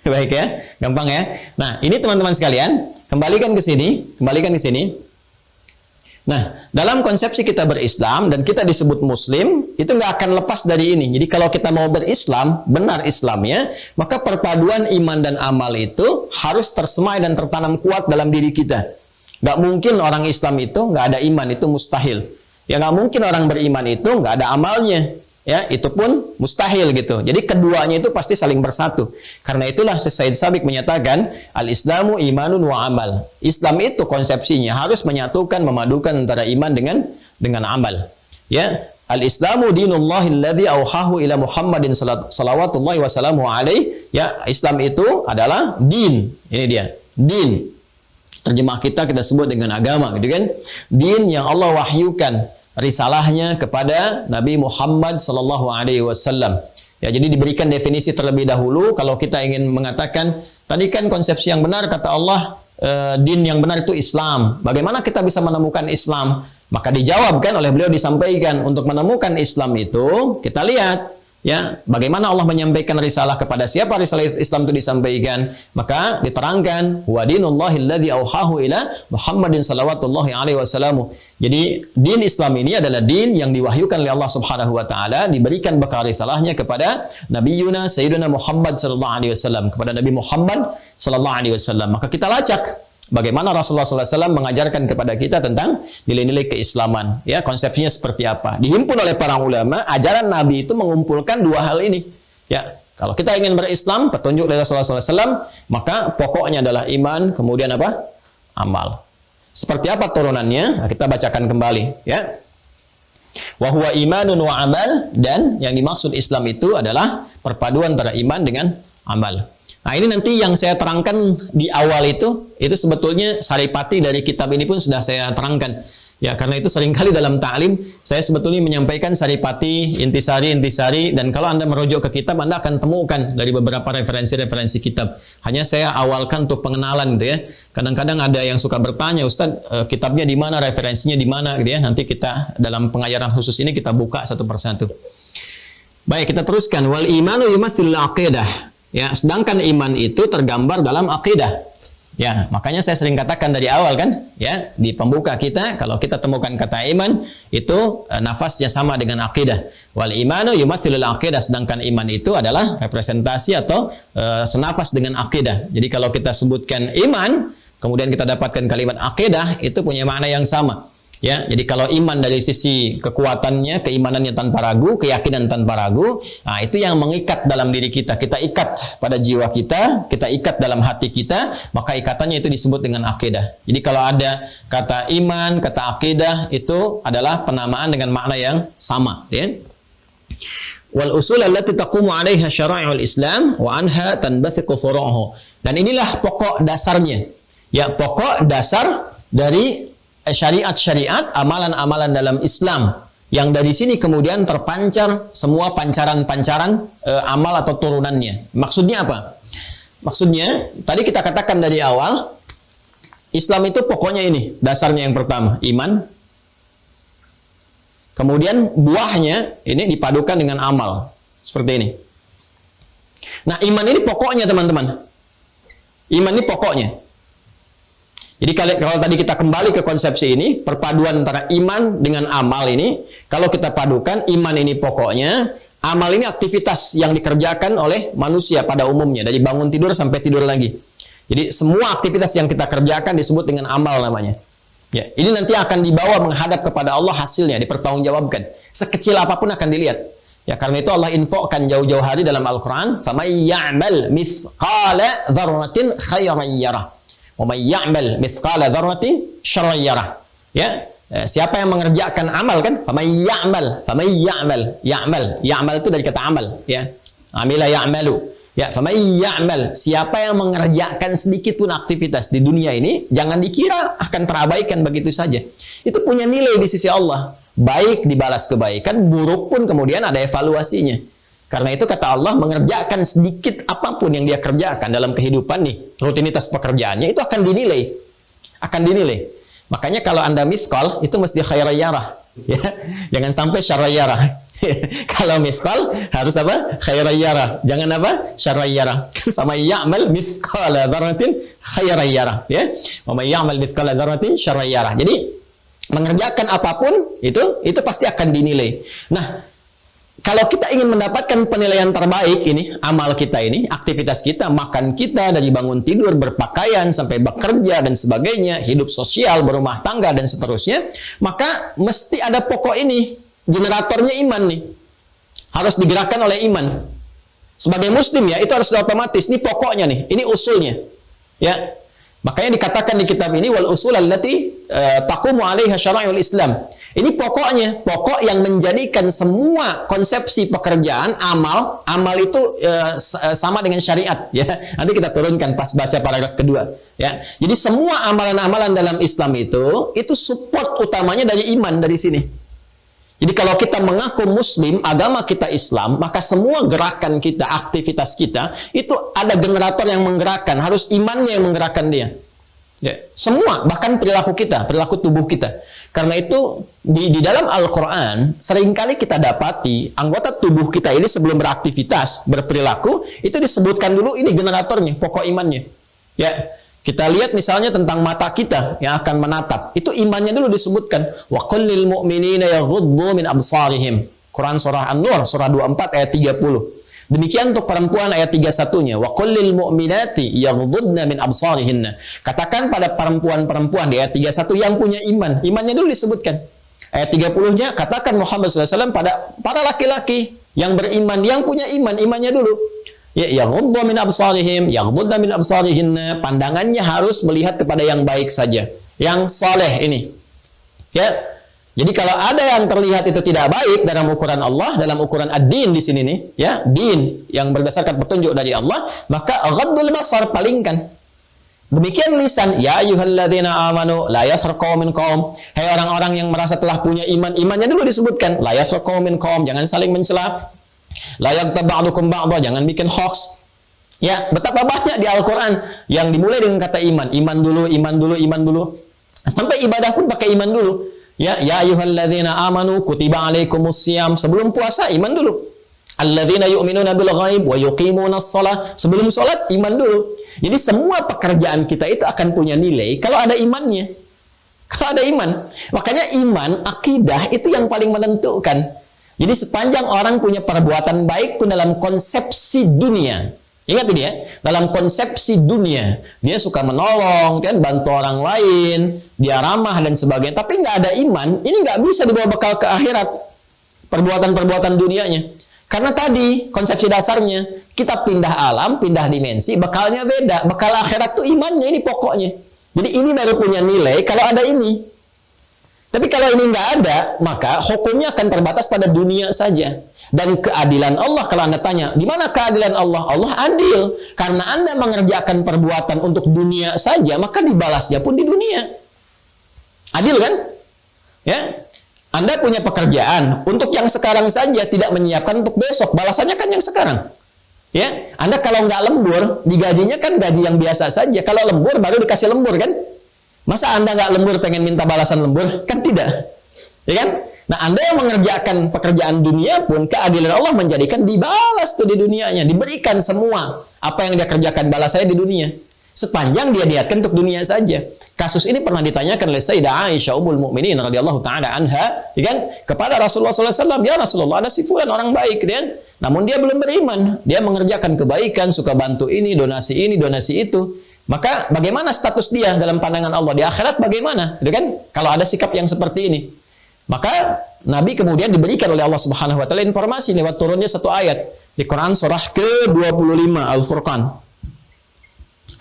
Baik ya, gampang ya. Nah, ini teman-teman sekalian, kembalikan ke sini. Nah, dalam konsepsi kita berislam dan kita disebut Muslim, itu nggak akan lepas dari ini. Jadi kalau kita mau berislam, benar Islamnya, maka perpaduan iman dan amal itu harus tersemai dan tertanam kuat dalam diri kita. Nggak mungkin orang Islam itu nggak ada iman, itu mustahil. Ya, nggak mungkin orang beriman itu nggak ada amalnya. Ya, itu pun mustahil gitu. Jadi keduanya itu pasti saling bersatu. Karena itulah Said Sabiq menyatakan al-Islamu imanun wa amal. Islam itu konsepsinya harus menyatukan, memadukan antara iman dengan amal. Ya, al-Islamu dinullahi alladzi auhahu ila Muhammadin salawatullahi wasallamu alaihi. Ya, Islam itu adalah din. Ini dia, din. Terjemah kita sebut dengan agama, gitu kan? Din yang Allah wahyukan risalahnya kepada Nabi Muhammad sallallahu alaihi wasallam. Ya, jadi diberikan definisi terlebih dahulu kalau kita ingin mengatakan tadi kan konsepsi yang benar kata Allah, din yang benar itu Islam. Bagaimana kita bisa menemukan Islam? Maka dijawabkan oleh beliau, disampaikan untuk menemukan Islam itu kita lihat ya, bagaimana Allah menyampaikan risalah, kepada siapa risalah Islam itu disampaikan. Maka diterangkan wa dinullahi alladzi auhahu ila Muhammadin salawatullahi alaihi wasallam. Jadi din Islam ini adalah din yang diwahyukan oleh Allah Subhanahu wa taala, diberikan bekal risalahnya kepada Nabiyuna Sayyiduna Muhammad sallallahu alaihi wasallam, kepada Nabi Muhammad sallallahu alaihi wasallam. Maka kita lacak bagaimana Rasulullah SAW mengajarkan kepada kita tentang nilai-nilai keislaman. Ya, konsepsinya seperti apa. Dihimpun oleh para ulama, ajaran Nabi itu mengumpulkan dua hal ini. Ya, kalau kita ingin berislam, petunjuk dari Rasulullah SAW, maka pokoknya adalah iman, kemudian apa? Amal. Seperti apa turunannya? Nah, kita bacakan kembali. Ya. Wa huwa imanun wa amal, dan yang dimaksud Islam itu adalah perpaduan antara iman dengan amal. Nah, ini nanti yang saya terangkan di awal itu sebetulnya saripati dari kitab ini pun sudah saya terangkan. Ya, karena itu seringkali dalam ta'lim saya sebetulnya menyampaikan saripati, intisari, dan kalau Anda merujuk ke kitab, Anda akan temukan dari beberapa referensi-referensi kitab. Hanya saya awalkan untuk pengenalan gitu ya. Kadang-kadang ada yang suka bertanya, Ustaz, kitabnya di mana, referensinya di mana gitu ya. Nanti kita dalam pengajaran khusus ini kita buka satu persatu. Baik, kita teruskan. Wal imanu yumathilul aqidah. Ya, sedangkan iman itu tergambar dalam akidah. Ya, makanya saya sering katakan dari awal kan, ya, di pembuka kita, kalau kita temukan kata iman, itu nafasnya sama dengan akidah. Wal imanu yumathilul aqidah, sedangkan iman itu adalah representasi atau senafas dengan akidah. Jadi kalau kita sebutkan iman, kemudian kita dapatkan kalimat akidah, itu punya makna yang sama. Ya, jadi kalau iman dari sisi kekuatannya, keimanannya tanpa ragu, keyakinan tanpa ragu, nah itu yang mengikat dalam diri kita. Kita ikat pada jiwa kita ikat dalam hati kita, maka ikatannya itu disebut dengan akidah. Jadi kalau ada kata iman, kata akidah, itu adalah penamaan dengan makna yang sama. Ya. Wal usul allati taqumu 'alaiha syara'i'ul Islam wa anha tanbathiqu furu'uhu. Dan inilah pokok dasarnya. Ya, pokok dasar dari syariat-syariat, amalan-amalan dalam Islam, yang dari sini kemudian terpancar semua pancaran-pancaran amal atau turunannya. Maksudnya apa? Maksudnya, tadi kita katakan dari awal, Islam itu pokoknya ini, dasarnya yang pertama, iman. Kemudian buahnya ini dipadukan dengan amal. Seperti ini. Nah, iman ini pokoknya teman-teman. Iman ini pokoknya. Jadi kalau tadi kita kembali ke konsepsi ini, perpaduan antara iman dengan amal ini, kalau kita padukan, iman ini pokoknya, amal ini aktivitas yang dikerjakan oleh manusia pada umumnya, dari bangun tidur sampai tidur lagi. Jadi semua aktivitas yang kita kerjakan disebut dengan amal namanya. Ya, ini nanti akan dibawa menghadap kepada Allah hasilnya, dipertanggungjawabkan. Sekecil apapun akan dilihat. Ya, karena itu Allah infokan jauh-jauh hari dalam Al-Quran, فَمَنْ يَعْمَلْ مِثْقَالَ ذَرَّةٍ خَيْرًا يَرَهُ وَمَنْ يَعْمَلْ مِثْقَالَ ذَرَّةٍ شَرًّا يَرَهُ. Ya, siapa yang mengerjakan amal kan? فَمَنْ يَعْمَلْ itu dari kata amal, ya. Amila ya'malu. Ya, فَمَنْ يَعْمَلْ, siapa yang mengerjakan sedikit pun aktivitas di dunia ini, jangan dikira akan terabaikan begitu saja. Itu punya nilai di sisi Allah. Baik dibalas kebaikan, buruk pun kemudian ada evaluasinya. Karena itu kata Allah, mengerjakan sedikit apapun yang dia kerjakan dalam kehidupan nih, rutinitas pekerjaannya itu akan dinilai. Akan dinilai. Makanya kalau Anda miskal, itu mesti khairayarah. Ya, jangan sampai syarayarah. Kalau miskal, harus apa? Khairayarah. Jangan apa? Syarayarah. Sama ya'mal miskala dzarratin khairayarah. Ya. Wa may ya'mal miskala dzarratin syarayarah. Jadi, mengerjakan apapun, itu pasti akan dinilai. Nah, kalau kita ingin mendapatkan penilaian terbaik ini, amal kita ini, aktivitas kita, makan kita, dari bangun tidur, berpakaian, sampai bekerja, dan sebagainya, hidup sosial, berumah tangga, dan seterusnya, maka mesti ada pokok ini, generatornya iman nih. Harus digerakkan oleh iman. Sebagai muslim ya, itu harus otomatis, ini pokoknya nih, ini usulnya. Ya, makanya dikatakan di kitab ini, wal usul allati taqumu 'alaiha syara'i'ul Islam. Ini pokoknya, pokok yang menjadikan semua konsepsi pekerjaan, amal itu sama dengan syariat. Ya, nanti kita turunkan pas baca paragraf kedua. Ya, jadi semua amalan-amalan dalam Islam itu support utamanya dari iman dari sini. Jadi kalau kita mengaku Muslim, agama kita Islam, maka semua gerakan kita, aktivitas kita itu ada generator yang menggerakkan, harus imannya yang menggerakkan dia. Ya, semua, bahkan perilaku kita, perilaku tubuh kita. Karena itu di dalam Al-Quran seringkali kita dapati anggota tubuh kita ini sebelum beraktivitas, berperilaku, itu disebutkan dulu ini generatornya, pokok imannya. Ya, kita lihat misalnya tentang mata kita yang akan menatap, itu imannya dulu disebutkan. Wa qul lil mu'minina yaghuddu min absarihim. Quran surah An-Nur surah 24 ayat 30. Demikian untuk perempuan ayat 31-nya. Wa qul lil mu'minati yaghdudna min absarihinna. Katakan pada perempuan-perempuan di ayat 31 yang punya iman. Imannya dulu disebutkan. Ayat 30-nya katakan Muhammad SAW pada para laki-laki yang beriman, yang punya iman, imannya dulu. Ya, yaghdudna min absarihim, yaghdudna min absarihinna. Pandangannya harus melihat kepada yang baik saja, yang soleh ini. Ya. Jadi kalau ada yang terlihat itu tidak baik dalam ukuran Allah, dalam ukuran ad-din di sini nih, ya, din yang berdasarkan petunjuk dari Allah, maka ghaddul basar, palingkan. Demikian lisan, ya ayyuhalladzina amanu la yaskhar qaumin qaum. Hai orang-orang yang merasa telah punya iman, imannya dulu disebutkan, la yaskhar qaumin qaum, jangan saling mencela. La yaghtab ba'dukum ba'dha, jangan bikin hoax. Ya, betapa banyak di Al-Qur'an yang dimulai dengan kata iman, iman dulu, iman dulu, iman dulu. Sampai ibadah pun pakai iman dulu. Ya ayyuhalladzina amanu kutiba alaikumusiyam, sebelum puasa iman dulu. Alladzina yu'minuna bil ghaib wa yuqimunas shalah, sebelum salat iman dulu. Jadi semua pekerjaan kita itu akan punya nilai kalau ada imannya. Kalau ada iman. Makanya iman, akidah itu yang paling menentukan. Jadi sepanjang orang punya perbuatan baik pun dalam konsepsi dunia. Ingat ini ya, dalam konsepsi dunia, dia suka menolong, kan, bantu orang lain, dia ramah dan sebagainya. Tapi nggak ada iman, ini nggak bisa dibawa bekal ke akhirat. Perbuatan-perbuatan dunianya. Karena tadi konsepsi dasarnya, kita pindah alam, pindah dimensi, bekalnya beda. Bekal akhirat tuh imannya, ini pokoknya. Jadi ini baru punya nilai kalau ada ini. Tapi kalau ini nggak ada, maka hukumnya akan terbatas pada dunia saja. Dan keadilan Allah, kalau Anda tanya, di mana keadilan Allah? Allah adil. Karena Anda mengerjakan perbuatan untuk dunia saja, maka dibalasnya pun di dunia. Adil kan? Ya. Anda punya pekerjaan untuk yang sekarang saja, tidak menyiapkan untuk besok. Balasannya kan yang sekarang. Ya. Anda kalau nggak lembur, digajinya kan gaji yang biasa saja. Kalau lembur, baru dikasih lembur kan? Masa Anda nggak lembur pengen minta balasan lembur? Kan tidak. Ya kan? Nah, Anda yang mengerjakan pekerjaan dunia pun, keadilan Allah menjadikan dibalas tuh di dunianya, diberikan semua apa yang dia kerjakan balasannya di dunia. Sepanjang dia niatkan untuk dunia saja. Kasus ini pernah ditanyakan oleh Sayyidah Aisyah Ummul Mukminin radhiyallahu taala anha, ya kan, kepada Rasulullah SAW, ya Rasulullah, ada si fulan orang baik, kan? Namun dia belum beriman, dia mengerjakan kebaikan, suka bantu ini, donasi itu. Maka bagaimana status dia dalam pandangan Allah di akhirat, bagaimana? Ya kan? Kalau ada sikap yang seperti ini. Maka Nabi kemudian diberikan oleh Allah Subhanahu wa taala informasi lewat turunnya satu ayat di Quran surah ke-25 Al-Furqan.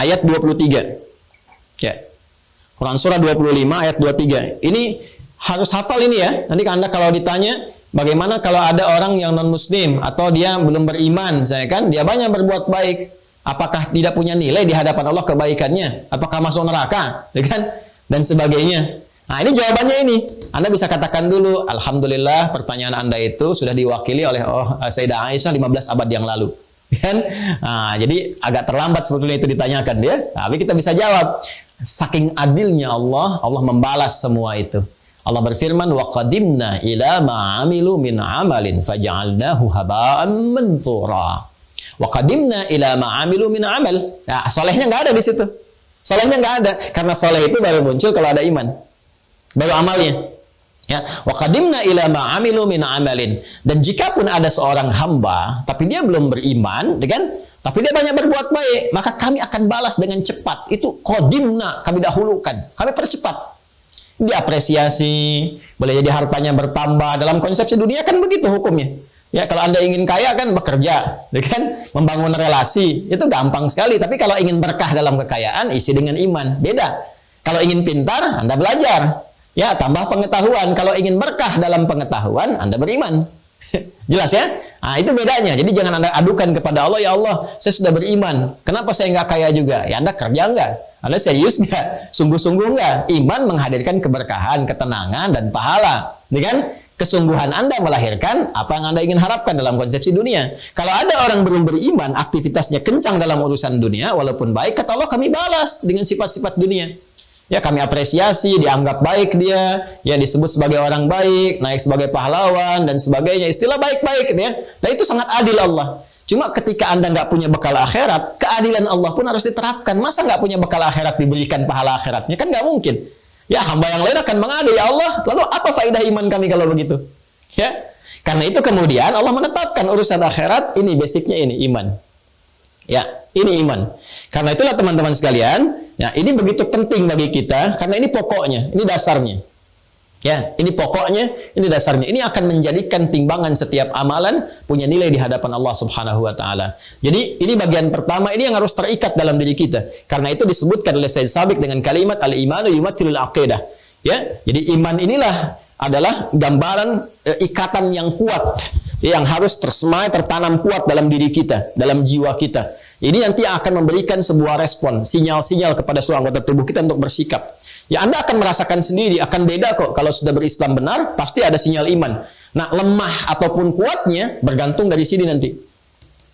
Ayat 23. Ya. Quran surah 25 ayat 23. Ini harus hafal ini ya. Nanti Anda kalau ditanya bagaimana kalau ada orang yang non muslim atau dia belum beriman, saya kan, dia banyak berbuat baik, apakah tidak punya nilai di hadapan Allah kebaikannya? Apakah masuk neraka? Ya kan? Dan sebagainya. Nah, ini jawabannya ini. Anda bisa katakan dulu, alhamdulillah pertanyaan Anda itu sudah diwakili oleh Sayyidah Aisyah 15 abad yang lalu. Kan? Nah, jadi agak terlambat sebetulnya itu ditanyakan dia. Tapi kita bisa jawab. Saking adilnya Allah, Allah membalas semua itu. Allah berfirman, wa qadimna ila ma 'amilu min 'amalin faj'alnahu haba'an manthura. Wa qadimna ila ma 'amilu min 'amal. Nah, solehnya nggak ada di situ. Solehnya nggak ada, karena soleh itu baru muncul kalau ada iman. Baru amalnya. Ya, wa qadimna ila ma 'amilu min 'amalin. Dan jika pun ada seorang hamba tapi dia belum beriman, kan? Tapi dia banyak berbuat baik, maka kami akan balas dengan cepat. Itu qadimna, kami dahulukan, kami percepat. Diapresiasi, boleh jadi hartanya bertambah. Dalam konsepsi dunia kan begitu hukumnya. Ya, kalau Anda ingin kaya kan bekerja, kan? Membangun relasi, itu gampang sekali. Tapi kalau ingin berkah dalam kekayaan, isi dengan iman. Beda. Kalau ingin pintar, Anda belajar. Ya, tambah pengetahuan. Kalau ingin berkah dalam pengetahuan, Anda beriman. Jelas ya? Nah, itu bedanya. Jadi jangan Anda adukan kepada Allah, ya Allah, saya sudah beriman. Kenapa saya nggak kaya juga? Ya, Anda kerja nggak? Anda serius nggak? Sungguh-sungguh nggak? Iman menghadirkan keberkahan, ketenangan, dan pahala. Ini kan? Kesungguhan Anda melahirkan apa yang Anda ingin harapkan dalam konsepsi dunia. Kalau ada orang belum beriman, aktivitasnya kencang dalam urusan dunia, walaupun baik, kata Allah, kami balas dengan sifat-sifat dunia. Ya, kami apresiasi, dianggap baik dia, ya disebut sebagai orang baik, naik sebagai pahlawan, dan sebagainya. Istilah baik-baik, ya. Dan itu sangat adil Allah. Cuma ketika Anda nggak punya bekal akhirat, keadilan Allah pun harus diterapkan. Masa nggak punya bekal akhirat diberikan pahala akhiratnya? Kan nggak mungkin. Ya, hamba yang lain akan mengadu, ya Allah, lalu apa faedah iman kami kalau begitu? Ya, Karena itu kemudian Allah menetapkan urusan akhirat, ini basicnya ini iman. Ya, ini iman. Karena itulah teman-teman sekalian, ya ini begitu penting bagi kita, karena ini pokoknya, ini dasarnya. Ya, ini pokoknya, ini dasarnya. Ini akan menjadikan timbangan setiap amalan punya nilai di hadapan Allah Subhanahu wa taala. Jadi, ini bagian pertama, ini yang harus terikat dalam diri kita. Karena itu disebutkan oleh Sayyid Sabiq dengan kalimat al-imanu yumathilul aqidah. Ya, jadi iman inilah adalah gambaran ikatan yang kuat, yang harus tertanam kuat dalam diri kita, dalam jiwa kita. Ini nanti akan memberikan sebuah respon, sinyal-sinyal kepada seluruh anggota tubuh kita untuk bersikap. Ya, Anda akan merasakan sendiri, akan beda kok. Kalau sudah berislam benar, pasti ada sinyal iman. Nah, lemah ataupun kuatnya bergantung dari sini nanti.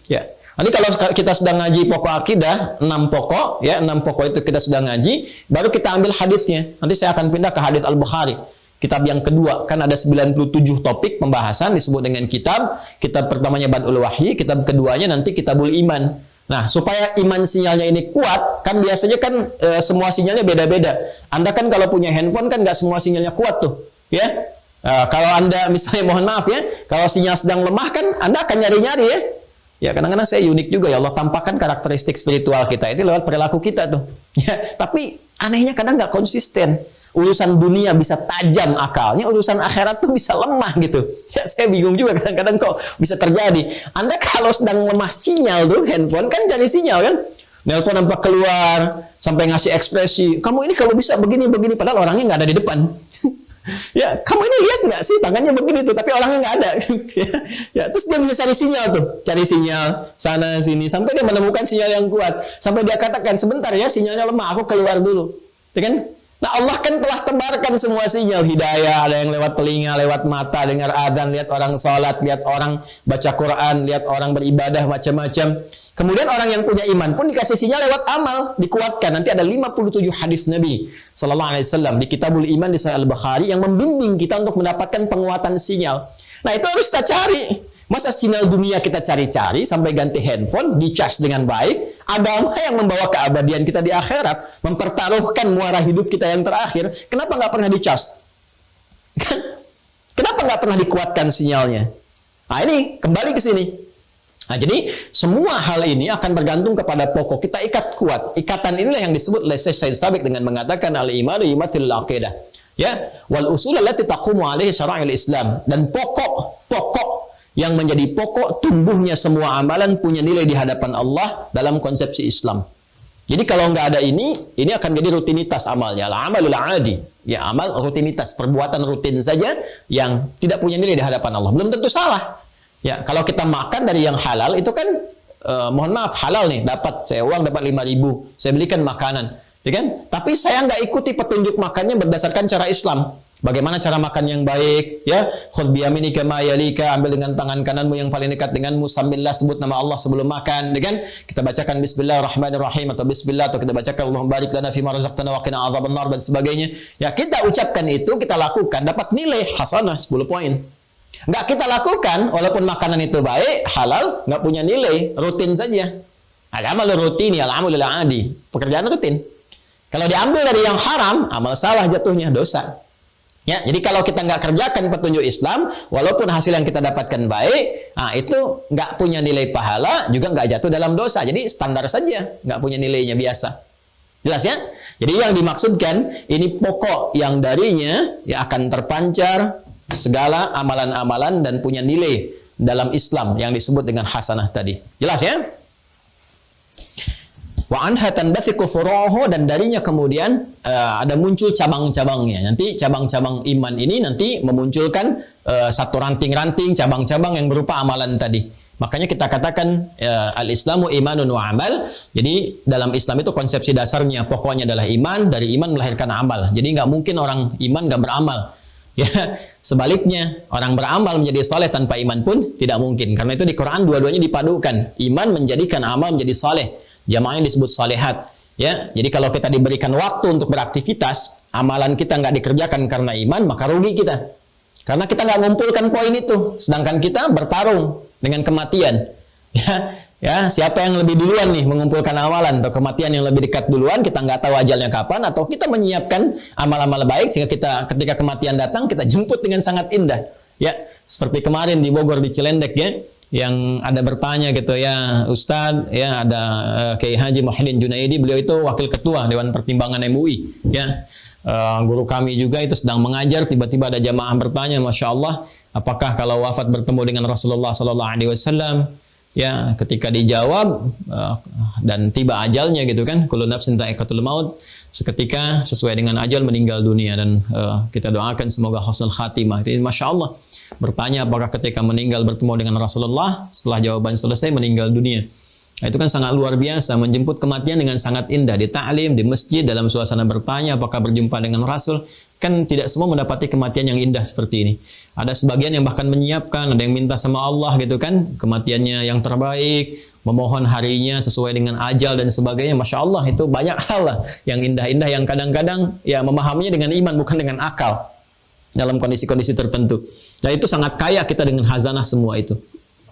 Ya, nanti kalau kita sudah ngaji pokok akidah, 6 pokok, ya 6 pokok itu kita sudah ngaji, baru kita ambil hadisnya. Nanti saya akan pindah ke hadis Al-Bukhari. Kitab yang kedua, kan ada 97 topik pembahasan disebut dengan kitab. Kitab pertamanya Bad'ul Wahyi, kitab keduanya nanti Kitabul Iman. Nah, supaya iman sinyalnya ini kuat, kan biasanya kan semua sinyalnya beda-beda. Anda kan kalau punya handphone kan nggak semua sinyalnya kuat tuh, ya. Kalau Anda misalnya mohon maaf ya, kalau sinyal sedang lemah kan Anda akan nyari-nyari ya. Ya, kadang-kadang saya unik juga ya Allah tampakkan karakteristik spiritual kita itu lewat perilaku kita tuh. Ya, tapi anehnya kadang nggak konsisten. Urusan dunia bisa tajam akalnya, urusan akhirat tuh bisa lemah gitu. Ya, saya bingung juga kadang-kadang kok bisa terjadi. Anda kalau sedang lemah sinyal tuh, handphone kan cari sinyal kan. Nelpon nampak keluar, sampai ngasih ekspresi, kamu ini kalau bisa begini-begini, padahal orangnya nggak ada di depan. Ya, kamu ini lihat nggak sih, tangannya begini tuh, tapi orangnya nggak ada. Ya, terus dia bisa cari sinyal tuh, cari sinyal, sana sini, sampai dia menemukan sinyal yang kuat. Sampai dia katakan, sebentar ya, sinyalnya lemah, aku keluar dulu. Ya kan? Nah, Allah kan telah tebarkan semua sinyal hidayah, ada yang lewat telinga, lewat mata, dengar adzan, lihat orang sholat, lihat orang baca Quran, lihat orang beribadah, macam-macam. Kemudian orang yang punya iman pun dikasih sinyal lewat amal, dikuatkan. Nanti ada 57 hadis Nabi Sallallahu Alaihi Wasallam di Kitabul Iman di Sahih Al-Bukhari yang membimbing kita untuk mendapatkan penguatan sinyal. Nah, itu harus kita cari. Masa sinyal dunia kita cari-cari sampai ganti handphone, di-charge dengan baik. Agama yang membawa keabadian kita di akhirat, mempertaruhkan muara hidup kita yang terakhir, kenapa nggak pernah di-charge? Kan? Kenapa nggak pernah dikuatkan sinyalnya? Nah, ini kembali ke sini. Nah, jadi semua hal ini akan bergantung kepada pokok kita ikat kuat. Ikatan inilah yang disebut oleh Sayyid Sabiq dengan mengatakan al-imanu yumathilul aqidah. Ya, wal usul allati taqumu alaihi syara'il Islam, dan pokok yang menjadi pokok tumbuhnya semua amalan punya nilai di hadapan Allah dalam konsepsi Islam. Jadi kalau nggak ada ini akan jadi rutinitas amalnya. Al-amalul adi. Ya, amal rutinitas, perbuatan rutin saja yang tidak punya nilai di hadapan Allah. Belum tentu salah. Ya, kalau kita makan dari yang halal itu kan mohon maaf halal nih, dapat saya uang dapat 5.000, saya belikan makanan, ya kan? Tapi saya nggak ikuti petunjuk makannya berdasarkan cara Islam. Bagaimana cara makan yang baik, ya? Khudh biyaminika ma yalika, ambil dengan tangan kananmu yang paling dekat denganmu, sambillah sebut nama Allah sebelum makan, ya kan? Kita bacakan bismillahirrahmanirrahim atau bismillah, atau kita bacakan Allahumma barik lana fima razaqtana wa qina adzabannar dan sebagainya. Ya, kita ucapkan itu, kita lakukan, dapat nilai hasanah 10 poin. Nggak kita lakukan, walaupun makanan itu baik, halal, nggak punya nilai, rutin saja. Al-amal rutin, al-amalul adi, pekerjaan rutin. Kalau diambil dari yang haram, amal salah jatuhnya, dosa. Ya, jadi kalau kita nggak kerjakan petunjuk Islam, walaupun hasil yang kita dapatkan baik, nah itu nggak punya nilai pahala, juga nggak jatuh dalam dosa. Jadi standar saja, nggak punya nilainya biasa. Jelas ya? Jadi yang dimaksudkan, ini pokok yang darinya ya akan terpancar segala amalan-amalan dan punya nilai dalam Islam yang disebut dengan hasanah tadi. Jelas ya? Wa anha tanbathiqu furu'uhu, dan darinya kemudian ada muncul cabang-cabangnya. Nanti cabang-cabang iman ini nanti memunculkan satu ranting-ranting cabang-cabang yang berupa amalan tadi. Makanya kita katakan al-Islamu imanun wa amal. Jadi dalam Islam itu konsepsi dasarnya pokoknya adalah iman, dari iman melahirkan amal. Jadi nggak mungkin orang iman nggak beramal. Ya, sebaliknya orang beramal menjadi saleh tanpa iman pun tidak mungkin. Karena itu di Quran dua-duanya dipadukan. Iman menjadikan amal menjadi saleh. Jamaahnya disebut salihat. Ya, jadi kalau kita diberikan waktu untuk beraktivitas, amalan kita nggak dikerjakan karena iman, maka rugi kita. Karena kita nggak mengumpulkan poin itu, sedangkan kita bertarung dengan kematian. Ya, siapa yang lebih duluan nih mengumpulkan amalan atau kematian yang lebih dekat duluan, kita nggak tahu ajalnya kapan, atau kita menyiapkan amal-amal baik sehingga kita ketika kematian datang kita jemput dengan sangat indah. Ya, Seperti kemarin di Bogor di Cilendek ya, yang ada bertanya gitu ya, Ustadz ya, ada Kiai Haji Muhyiddin Junaidi, beliau itu wakil ketua Dewan Pertimbangan MUI ya. Guru kami juga itu sedang mengajar, tiba-tiba ada jamaah bertanya, Masya Allah, apakah kalau wafat bertemu dengan Rasulullah Sallallahu Alaihi Wasallam? Ya, ketika dijawab dan tiba ajalnya gitu kan, kullu nafsin dha'iqatul maut, seketika sesuai dengan ajal meninggal dunia, dan kita doakan semoga husnul khatimah. Jadi Masya Allah, bertanya apakah ketika meninggal bertemu dengan Rasulullah, setelah jawaban selesai meninggal dunia. Nah, itu kan sangat luar biasa, menjemput kematian dengan sangat indah, di ta'lim, di masjid, dalam suasana bertanya apakah berjumpa dengan Rasul. Kan tidak semua mendapati kematian yang indah seperti ini. Ada sebagian yang bahkan menyiapkan, ada yang minta sama Allah gitu kan, kematiannya yang terbaik, memohon harinya sesuai dengan ajal dan sebagainya. Masya Allah, itu banyak hal lah yang indah-indah, yang kadang-kadang ya memahaminya dengan iman bukan dengan akal dalam kondisi-kondisi tertentu. Dan itu sangat kaya kita dengan khazanah semua itu.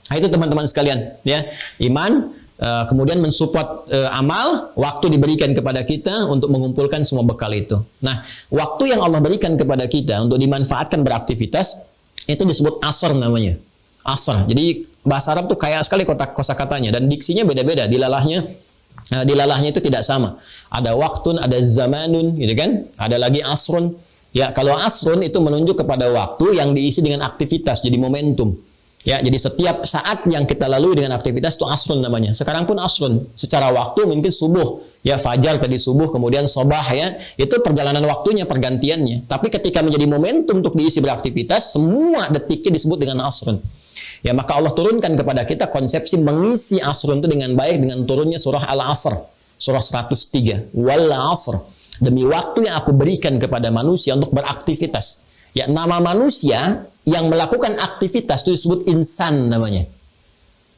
Nah, itu teman-teman sekalian ya, iman. Kemudian mensupport amal, waktu diberikan kepada kita untuk mengumpulkan semua bekal itu. Nah, waktu yang Allah berikan kepada kita untuk dimanfaatkan beraktivitas, itu disebut asr namanya. Asr. Jadi bahasa Arab tuh kaya sekali kosakatanya, dan diksinya beda-beda. Dilalahnya itu tidak sama. Ada waktun, ada zamanun, gitu kan? Ada lagi asrun. Ya, kalau asrun itu menunjuk kepada waktu yang diisi dengan aktivitas, jadi momentum. Ya, jadi setiap saat yang kita lalui dengan aktivitas itu asrun namanya. Sekarang pun asrun. Secara waktu mungkin subuh. Ya, fajar tadi subuh, kemudian sobah ya. Itu perjalanan waktunya, pergantiannya. Tapi ketika menjadi momentum untuk diisi beraktivitas, semua detiknya disebut dengan asrun. Ya, maka Allah turunkan kepada kita konsepsi mengisi asrun itu dengan baik dengan turunnya surah Al-Asr. Surah 103. Wal asr. Demi waktu yang aku berikan kepada manusia untuk beraktivitas. Ya, nama manusia yang melakukan aktivitas itu disebut insan namanya.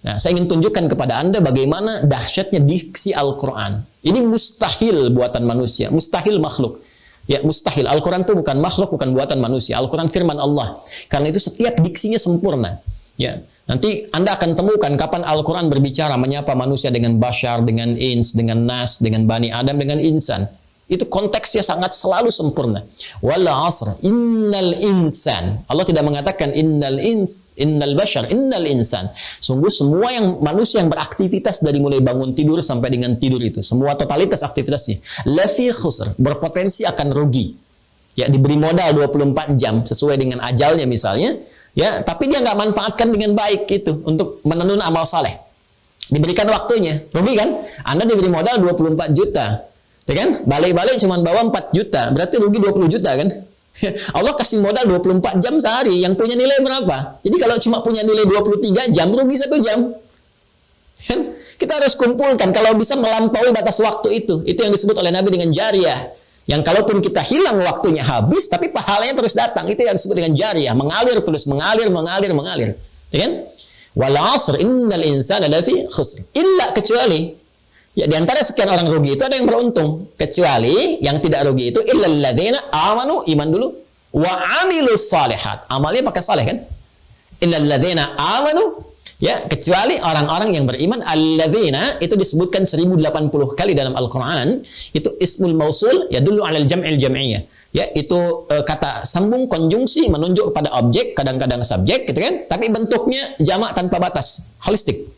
Nah, saya ingin tunjukkan kepada Anda bagaimana dahsyatnya diksi Al-Quran. Ini mustahil buatan manusia, mustahil makhluk. Ya, mustahil. Al-Quran itu bukan makhluk, bukan buatan manusia. Al-Quran firman Allah. Karena itu setiap diksinya sempurna. Ya, nanti Anda akan temukan kapan Al-Quran berbicara menyapa manusia dengan bashar, dengan ins, dengan nas, dengan bani Adam, dengan insan. Itu konteksnya sangat selalu sempurna. Wal asr innal insan. Allah tidak mengatakan innal bashar, innal insan. Sungguh semua yang manusia yang beraktivitas dari mulai bangun tidur sampai dengan tidur itu, semua totalitas aktivitasnya lafi khusr, berpotensi akan rugi. Ya, diberi modal 24 jam sesuai dengan ajalnya misalnya, ya, tapi dia nggak manfaatkan dengan baik itu untuk menenun amal saleh. Diberikan waktunya, rugi kan? Anda diberi modal 24 juta. Ya kan? Balik-balik cuma bawa 4 juta. Berarti rugi 20 juta kan? Allah kasih modal 24 jam sehari. Yang punya nilai berapa? Jadi kalau cuma punya nilai 23 jam, rugi 1 jam. Kan? Kita harus kumpulkan. Kalau bisa melampaui batas waktu itu. Itu yang disebut oleh Nabi dengan jariyah. Yang kalaupun kita hilang waktunya habis, tapi pahalanya terus datang. Itu yang disebut dengan jariyah. Mengalir terus, mengalir. Ya kan? Wal asr innal insana lafi khusr. Illa kecuali, ya, di antara sekian orang rugi itu ada yang beruntung. Kecuali yang tidak rugi itu illal ladzina amanu, iman dulu, wa amilus salihat. Amalnya pakai saleh kan? Illal ladzina amanu, ya, kecuali orang-orang yang beriman. Alladzina itu disebutkan 1080 kali dalam Al-Qur'an. Itu ismul mausul ya, dulu 'alal jam'il jam'iyah. Ya, itu kata sambung konjungsi menunjuk pada objek, kadang-kadang subjek gitu kan? Tapi bentuknya jamak tanpa batas, holistik.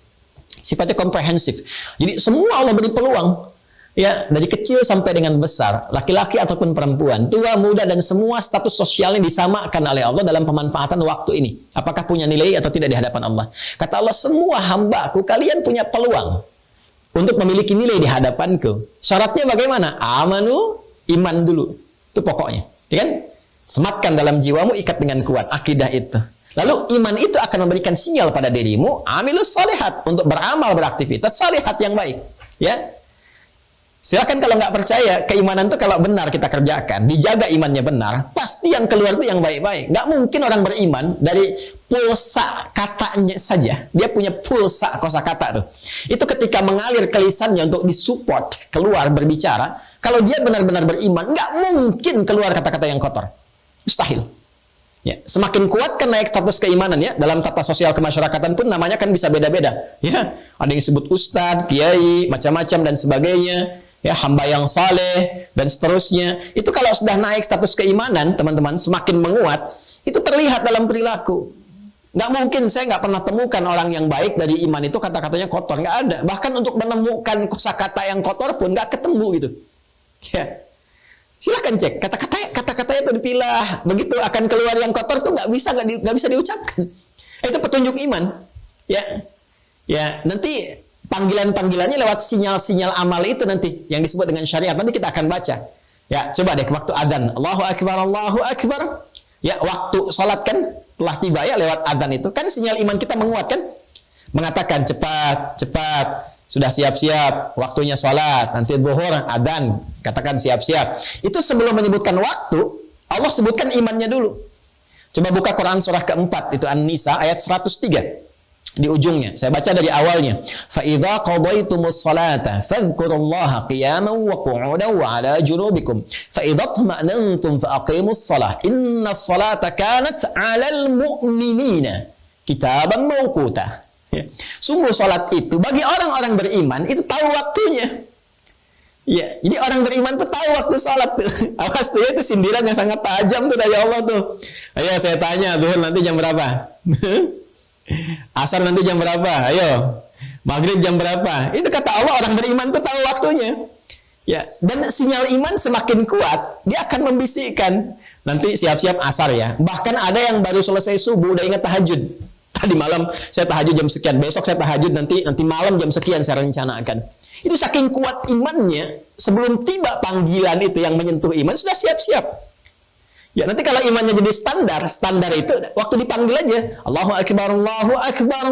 Sifatnya komprehensif. Jadi semua Allah beri peluang. Ya, dari kecil sampai dengan besar, laki-laki ataupun perempuan, tua, muda, dan semua status sosialnya disamakan oleh Allah dalam pemanfaatan waktu ini. Apakah punya nilai atau tidak di hadapan Allah? Kata Allah, semua hamba-Ku, kalian punya peluang untuk memiliki nilai di hadapan-Ku. Syaratnya bagaimana? Amanu, iman dulu. Itu pokoknya. Ya kan? Sematkan dalam jiwamu, ikat dengan kuat akidah itu. Lalu iman itu akan memberikan sinyal pada dirimu, amilus salihat, untuk beramal, beraktivitas salihat yang baik. Ya, silakan kalau nggak percaya, keimanan itu kalau benar kita kerjakan, dijaga imannya benar, pasti yang keluar itu yang baik-baik. Nggak mungkin orang beriman dari pulsa katanya saja, dia punya pulsa kosakata tuh. Itu ketika mengalir ke lisannya untuk disupport keluar berbicara, kalau dia benar-benar beriman, nggak mungkin keluar kata-kata yang kotor, mustahil. Ya, semakin kuat kan naik status keimanan ya. Dalam tata sosial kemasyarakatan pun namanya kan bisa beda-beda. Ya, ada yang disebut ustadz, kiai, macam-macam dan sebagainya. Ya, hamba yang saleh dan seterusnya. Itu kalau sudah naik status keimanan, teman-teman, semakin menguat, itu terlihat dalam perilaku. Nggak mungkin, saya nggak pernah temukan orang yang baik dari iman itu kata-katanya kotor. Nggak ada. Bahkan untuk menemukan kosakata yang kotor pun nggak ketemu gitu. Ya. Silakan cek. Kata-katanya itu dipilah. Begitu akan keluar yang kotor tuh nggak bisa diucapkan. Itu petunjuk iman. Ya. Ya, nanti panggilan-panggilannya lewat sinyal-sinyal amal itu nanti yang disebut dengan syariat. Nanti kita akan baca. Ya, coba deh waktu adzan. Allahu Akbar, Allahu Akbar. Ya, waktu sholat kan telah tiba ya lewat adzan itu. Kan sinyal iman kita menguat kan? Mengatakan cepat, sudah siap-siap, waktunya sholat, nanti zuhur, adzan, katakan siap-siap. Itu sebelum menyebutkan waktu, Allah sebutkan imannya dulu. Coba buka Quran surah keempat, itu An-Nisa ayat 103. Di ujungnya, saya baca dari awalnya. فَإِذَا قَضَيْتُمُ الصَّلَاةَ فَاذْكُرُوا اللَّهَ قِيَامًا وَقُعُودًا وَعَلَى جُنُوبِكُمْ فَإِذَا اطْمَأْنَنْتُمْ فَأَقِيمُوا الصَّلَاةَ إِنَّ الصَّلَاةَ كَانَتْ عَلَى الْمُؤْمِنِينَ كِتَابًا مَوْقُوتًا. Sungguh salat itu bagi orang-orang beriman itu tahu waktunya. Ya, jadi orang beriman tuh tahu waktu salat tuh. Awas tuh, itu sindiran yang sangat tajam tuh dari Allah tuh. Ayo saya tanya, zuhur nanti jam berapa? Asar nanti jam berapa? Ayo. Maghrib jam berapa? Itu kata Allah, orang beriman tuh tahu waktunya. Ya, dan sinyal iman semakin kuat, dia akan membisikkan. Nanti siap-siap asar ya. Bahkan ada yang baru selesai subuh udah ingat tahajud. Tadi malam saya tahajud jam sekian, besok saya tahajud nanti malam jam sekian saya rencanakan. Itu saking kuat imannya, sebelum tiba panggilan itu yang menyentuh iman sudah siap-siap. Ya, nanti kalau imannya jadi standar itu waktu dipanggil aja, Allahu Akbar, Allahu Akbar.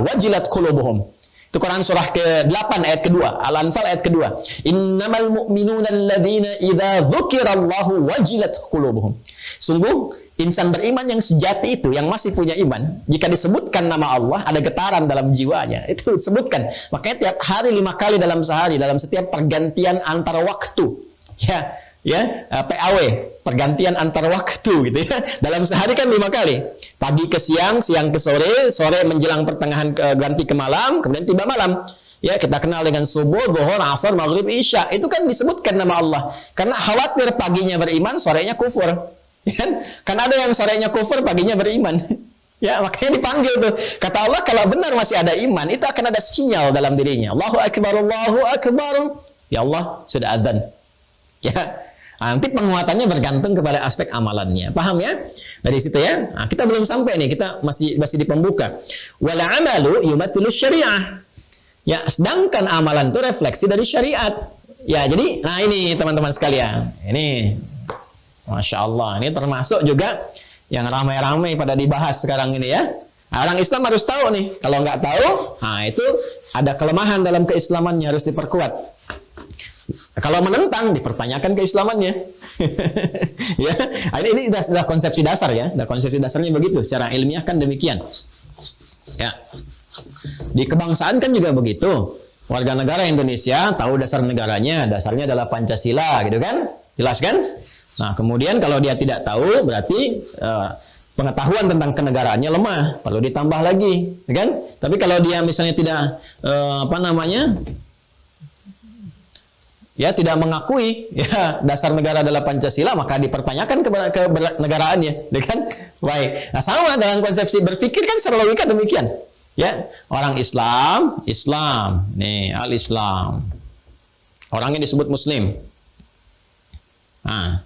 Wajilat qulubuhum. Itu Quran surah ke-8 ayat kedua, Al-Anfal ayat kedua. Innamal mu'minuna alladzina idza dzukirallahu wajilat qulubuhum. Sungguh insan beriman yang sejati itu, yang masih punya iman, jika disebutkan nama Allah ada getaran dalam jiwanya. Itu disebutkan. Makanya tiap hari 5 kali dalam sehari, dalam setiap pergantian antar waktu. PAW, pergantian antar waktu gitu ya. Dalam sehari kan 5 kali. Pagi ke siang, siang ke sore, sore menjelang pertengahan ganti ke malam, kemudian tiba malam. Ya, kita kenal dengan subuh, zuhur, asar, maghrib, isya. Itu kan disebutkan nama Allah. Karena khawatir paginya beriman, sorenya kufur. Ya, kan ada yang sorenya kufur, paginya beriman. Ya, makanya dipanggil tuh. Kata Allah, kalau benar masih ada iman, itu akan ada sinyal dalam dirinya. Allahu Akbar, Allahu Akbar. Ya Allah, sudah adzan. Ya. Nanti penguatannya bergantung kepada aspek amalannya. Paham ya? Dari situ ya. Nah, kita belum sampai nih, kita masih di pembuka. Wal amalu yumathilu syariah. Ya, sedangkan amalan itu refleksi dari syariat. Ya, jadi nah ini teman-teman sekalian. Ini Masya Allah, ini termasuk juga yang ramai-ramai pada dibahas sekarang ini ya. Orang Islam harus tahu nih. Kalau nggak tahu, nah itu ada kelemahan dalam keislamannya, harus diperkuat. Kalau menentang, dipertanyakan keislamannya. Ya, ini sudah konsepsi dasar ya. Sudah konsepsi dasarnya begitu. Secara ilmiah kan demikian. Ya. Di kebangsaan kan juga begitu. Warga negara Indonesia tahu dasar negaranya. Dasarnya adalah Pancasila, gitu kan? Jelas kan? Nah, kemudian kalau dia tidak tahu, berarti pengetahuan tentang kenegaraannya lemah. Perlu ditambah lagi, kan? Tapi kalau dia misalnya tidak tidak mengakui ya dasar negara adalah Pancasila, maka dipertanyakan kenegaraannya, kan? Baik. Nah, sama dalam konsepsi berpikir kan secara logika demikian. Ya, orang Islam, nih al-Islam. Orangnya disebut Muslim. Nah,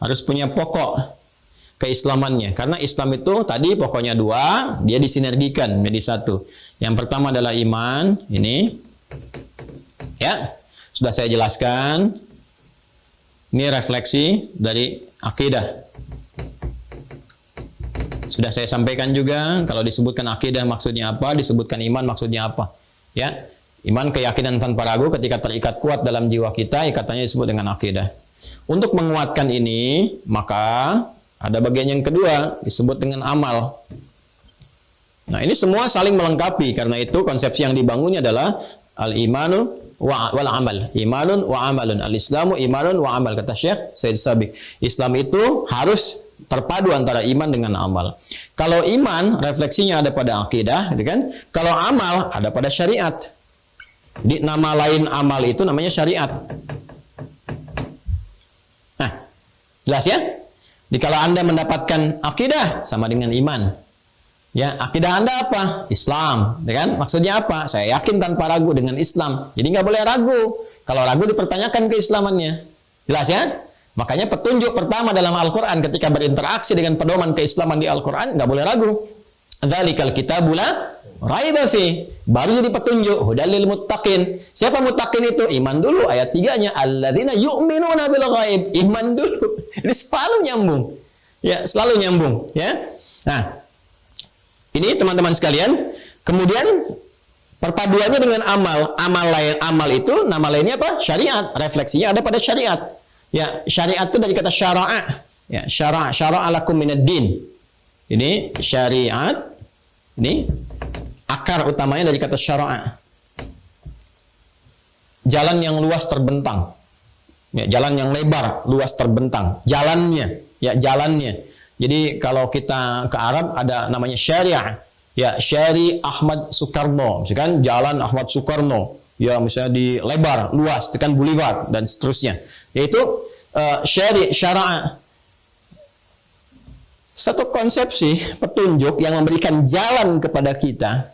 harus punya pokok keislamannya, karena Islam itu tadi pokoknya 2, dia disinergikan menjadi 1. Yang pertama adalah iman, ini. Ya. Sudah saya jelaskan. Ini refleksi dari akidah. Sudah saya sampaikan juga, kalau disebutkan akidah maksudnya apa, disebutkan iman maksudnya apa. Ya, iman keyakinan tanpa ragu ketika terikat kuat dalam jiwa kita, ikatannya disebut dengan akidah. Untuk menguatkan ini, maka ada bagian yang kedua, disebut dengan amal. Nah, ini semua saling melengkapi, karena itu konsepsi yang dibangunnya adalah al-imanu wal amal. Imanun wa amalun. Al-Islamu imanun wa amal, kata Syekh Said Sabiq. Islam itu harus terpadu antara iman dengan amal. Kalau iman refleksinya ada pada akidah, gitu kan? Kalau amal ada pada syariat. Di nama lain amal itu namanya syariat. Nah, jelas ya? Jadi kalau Anda mendapatkan akidah sama dengan iman. Ya, akidah Anda apa? Islam, ya kan? Maksudnya apa? Saya yakin tanpa ragu dengan Islam. Jadi nggak boleh ragu. Kalau ragu dipertanyakan keislamannya. Jelas ya? Makanya petunjuk pertama dalam Al-Quran ketika berinteraksi dengan pedoman keislaman di Al-Quran, nggak boleh ragu. Dzalikal kitabul la raiba fi. Baru jadi petunjuk. Hudal lil muttaqin. Siapa muttaqin itu? Iman dulu. Ayat 3-nya. Alladzina yu'minuna bil ghaib. Iman dulu. Ini selalu nyambung. Ya, selalu nyambung. Ya. Nah, ini teman-teman sekalian, kemudian perpaduannya dengan amal. Amal itu nama lainnya apa? Syariat. Refleksinya ada pada syariat. Ya, syariat itu dari kata syara'a. Ya, syara'a lakum minad din. Ini syariat. Ini akar utamanya dari kata syara'a. Jalan yang luas terbentang. Ya, jalan yang lebar, luas terbentang. Jalannya, ya jalannya. Jadi kalau kita ke Arab ada namanya syariah. Ya, Syari Ahmad Soekarno, misalkan Jalan Ahmad Soekarno. Ya, misalnya di lebar, luas, tekan boulevard dan seterusnya. Yaitu syara'a. Satu konsepsi petunjuk yang memberikan jalan kepada kita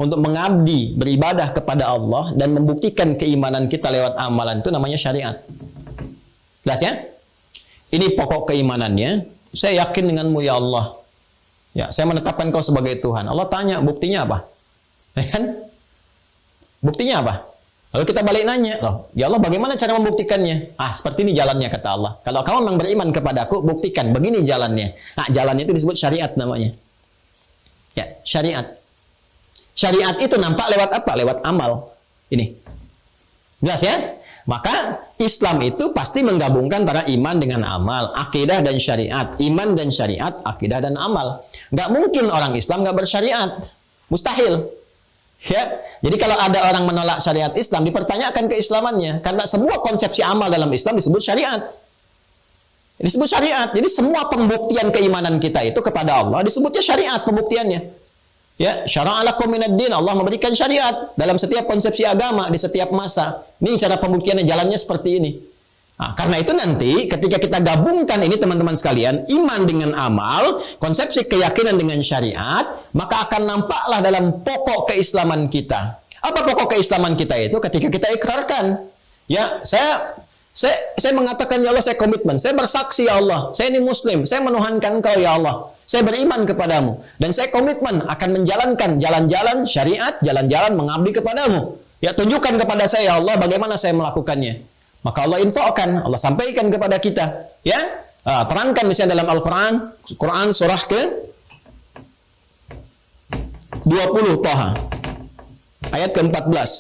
untuk mengabdi, beribadah kepada Allah dan membuktikan keimanan kita lewat amalan itu namanya syariat. Jelas ya? Ini pokok keimanannya. Saya yakin denganmu ya Allah. Ya, saya menetapkan kau sebagai Tuhan. Allah tanya, buktinya apa? Ya kan? Buktinya apa? Lalu kita balik nanya, loh, ya Allah bagaimana cara membuktikannya? Ah, seperti ini jalannya kata Allah. Kalau kamu memang beriman kepadaku, buktikan. Begini jalannya. Nah, jalannya itu disebut syariat namanya. Ya, syariat. Syariat itu nampak lewat apa? Lewat amal. Ini. Jelas ya? Maka Islam itu pasti menggabungkan antara iman dengan amal, akidah dan syariat, iman dan syariat, akidah dan amal. Nggak mungkin orang Islam nggak bersyariat, mustahil. Ya, jadi kalau ada orang menolak syariat Islam, dipertanyakan keislamannya, karena semua konsepsi amal dalam Islam disebut syariat. Disebut syariat. Jadi semua pembuktian keimanan kita itu kepada Allah disebutnya syariat pembuktiannya. Ya, syara'a lakum minad din. Allah memberikan syariat dalam setiap konsepsi agama di setiap masa. Ini cara pembuktiannya, jalannya seperti ini. Nah, karena itu nanti ketika kita gabungkan ini teman-teman sekalian, iman dengan amal, konsepsi keyakinan dengan syariat, maka akan nampaklah dalam pokok keislaman kita. Apa pokok keislaman kita itu? Ketika kita ikrarkan, ya, saya mengatakan ya Allah, saya komitmen, saya bersaksi ya Allah, saya ini muslim, saya menuhankan Engkau ya Allah. Saya beriman kepadamu dan saya komitmen akan menjalankan jalan-jalan syariat, jalan-jalan mengabdi kepadamu. Ya, tunjukkan kepada saya ya Allah bagaimana saya melakukannya. Maka Allah infokan, Allah sampaikan kepada kita. Ya, terangkan misalnya dalam Al-Quran, Quran surah ke 20 Thaha ayat ke-14.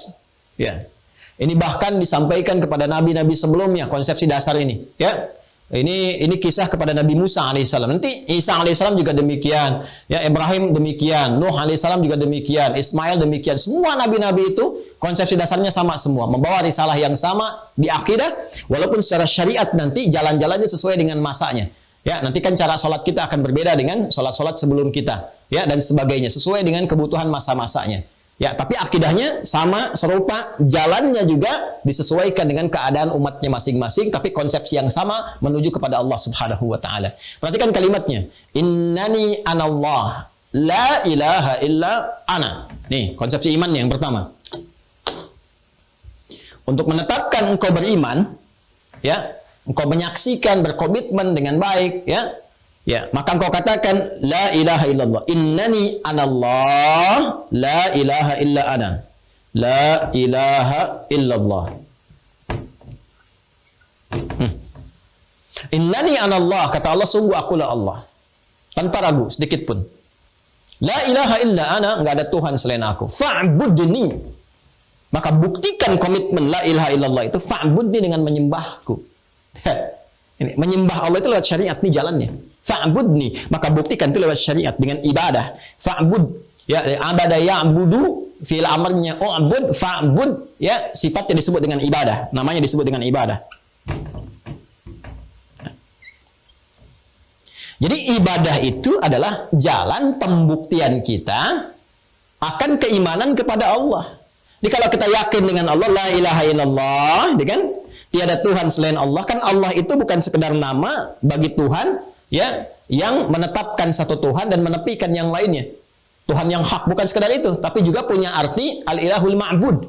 Ya, ini bahkan disampaikan kepada nabi-nabi sebelumnya konsepsi dasar ini. Ya. Ini kisah kepada Nabi Musa alaihissalam. Nanti Isa alaihissalam juga demikian. Ya, Ibrahim demikian. Nuh alaihissalam juga demikian. Ismail demikian. Semua nabi-nabi itu konsepsi dasarnya sama semua. Membawa risalah yang sama di akidah. Walaupun secara syariat nanti jalan-jalannya sesuai dengan masanya. Ya, nanti kan cara sholat kita akan berbeda dengan sholat-sholat sebelum kita. Ya, dan sebagainya. Sesuai dengan kebutuhan masa-masanya. Ya, tapi akidahnya sama, serupa, jalannya juga disesuaikan dengan keadaan umatnya masing-masing, tapi konsepsi yang sama menuju kepada Allah Subhanahu wa taala. Perhatikan kalimatnya. Innani anallah, la ilaha illa ana. Nih, konsepsi iman yang pertama. Untuk menetapkan engkau beriman, ya, engkau menyaksikan, berkomitmen dengan baik, ya. Ya, maka engkau katakan la ilaha illallah. Innani anallah, la ilaha illa ana. La ilaha illallah. Innani anallah, kata Allah, sungguh akulah Allah. Tanpa ragu sedikit pun. La ilaha illa ana, enggak ada Tuhan selain aku. Fa'budni. Maka buktikan komitmen la ilaha illallah itu, fa'budni, dengan menyembahku. Ini menyembah Allah itu lewat syariat, nih jalannya. Fa'budni, maka buktikan itu lewat syariat dengan ibadah. Fa'bud, ya, abada ya'budu, fi'il amarnya u'bud, fa'bud, ya, sifatnya disebut dengan ibadah, namanya disebut dengan ibadah. Jadi ibadah itu adalah jalan pembuktian kita akan keimanan kepada Allah. Jadi kalau kita yakin dengan Allah, la ilaha illallah, kan? Tiada Tuhan selain Allah, kan Allah itu bukan sekedar nama bagi Tuhan, ya, yang menetapkan satu Tuhan dan menepikan yang lainnya. Tuhan yang hak, bukan sekedar itu, tapi juga punya arti al-ilahul ma'bud,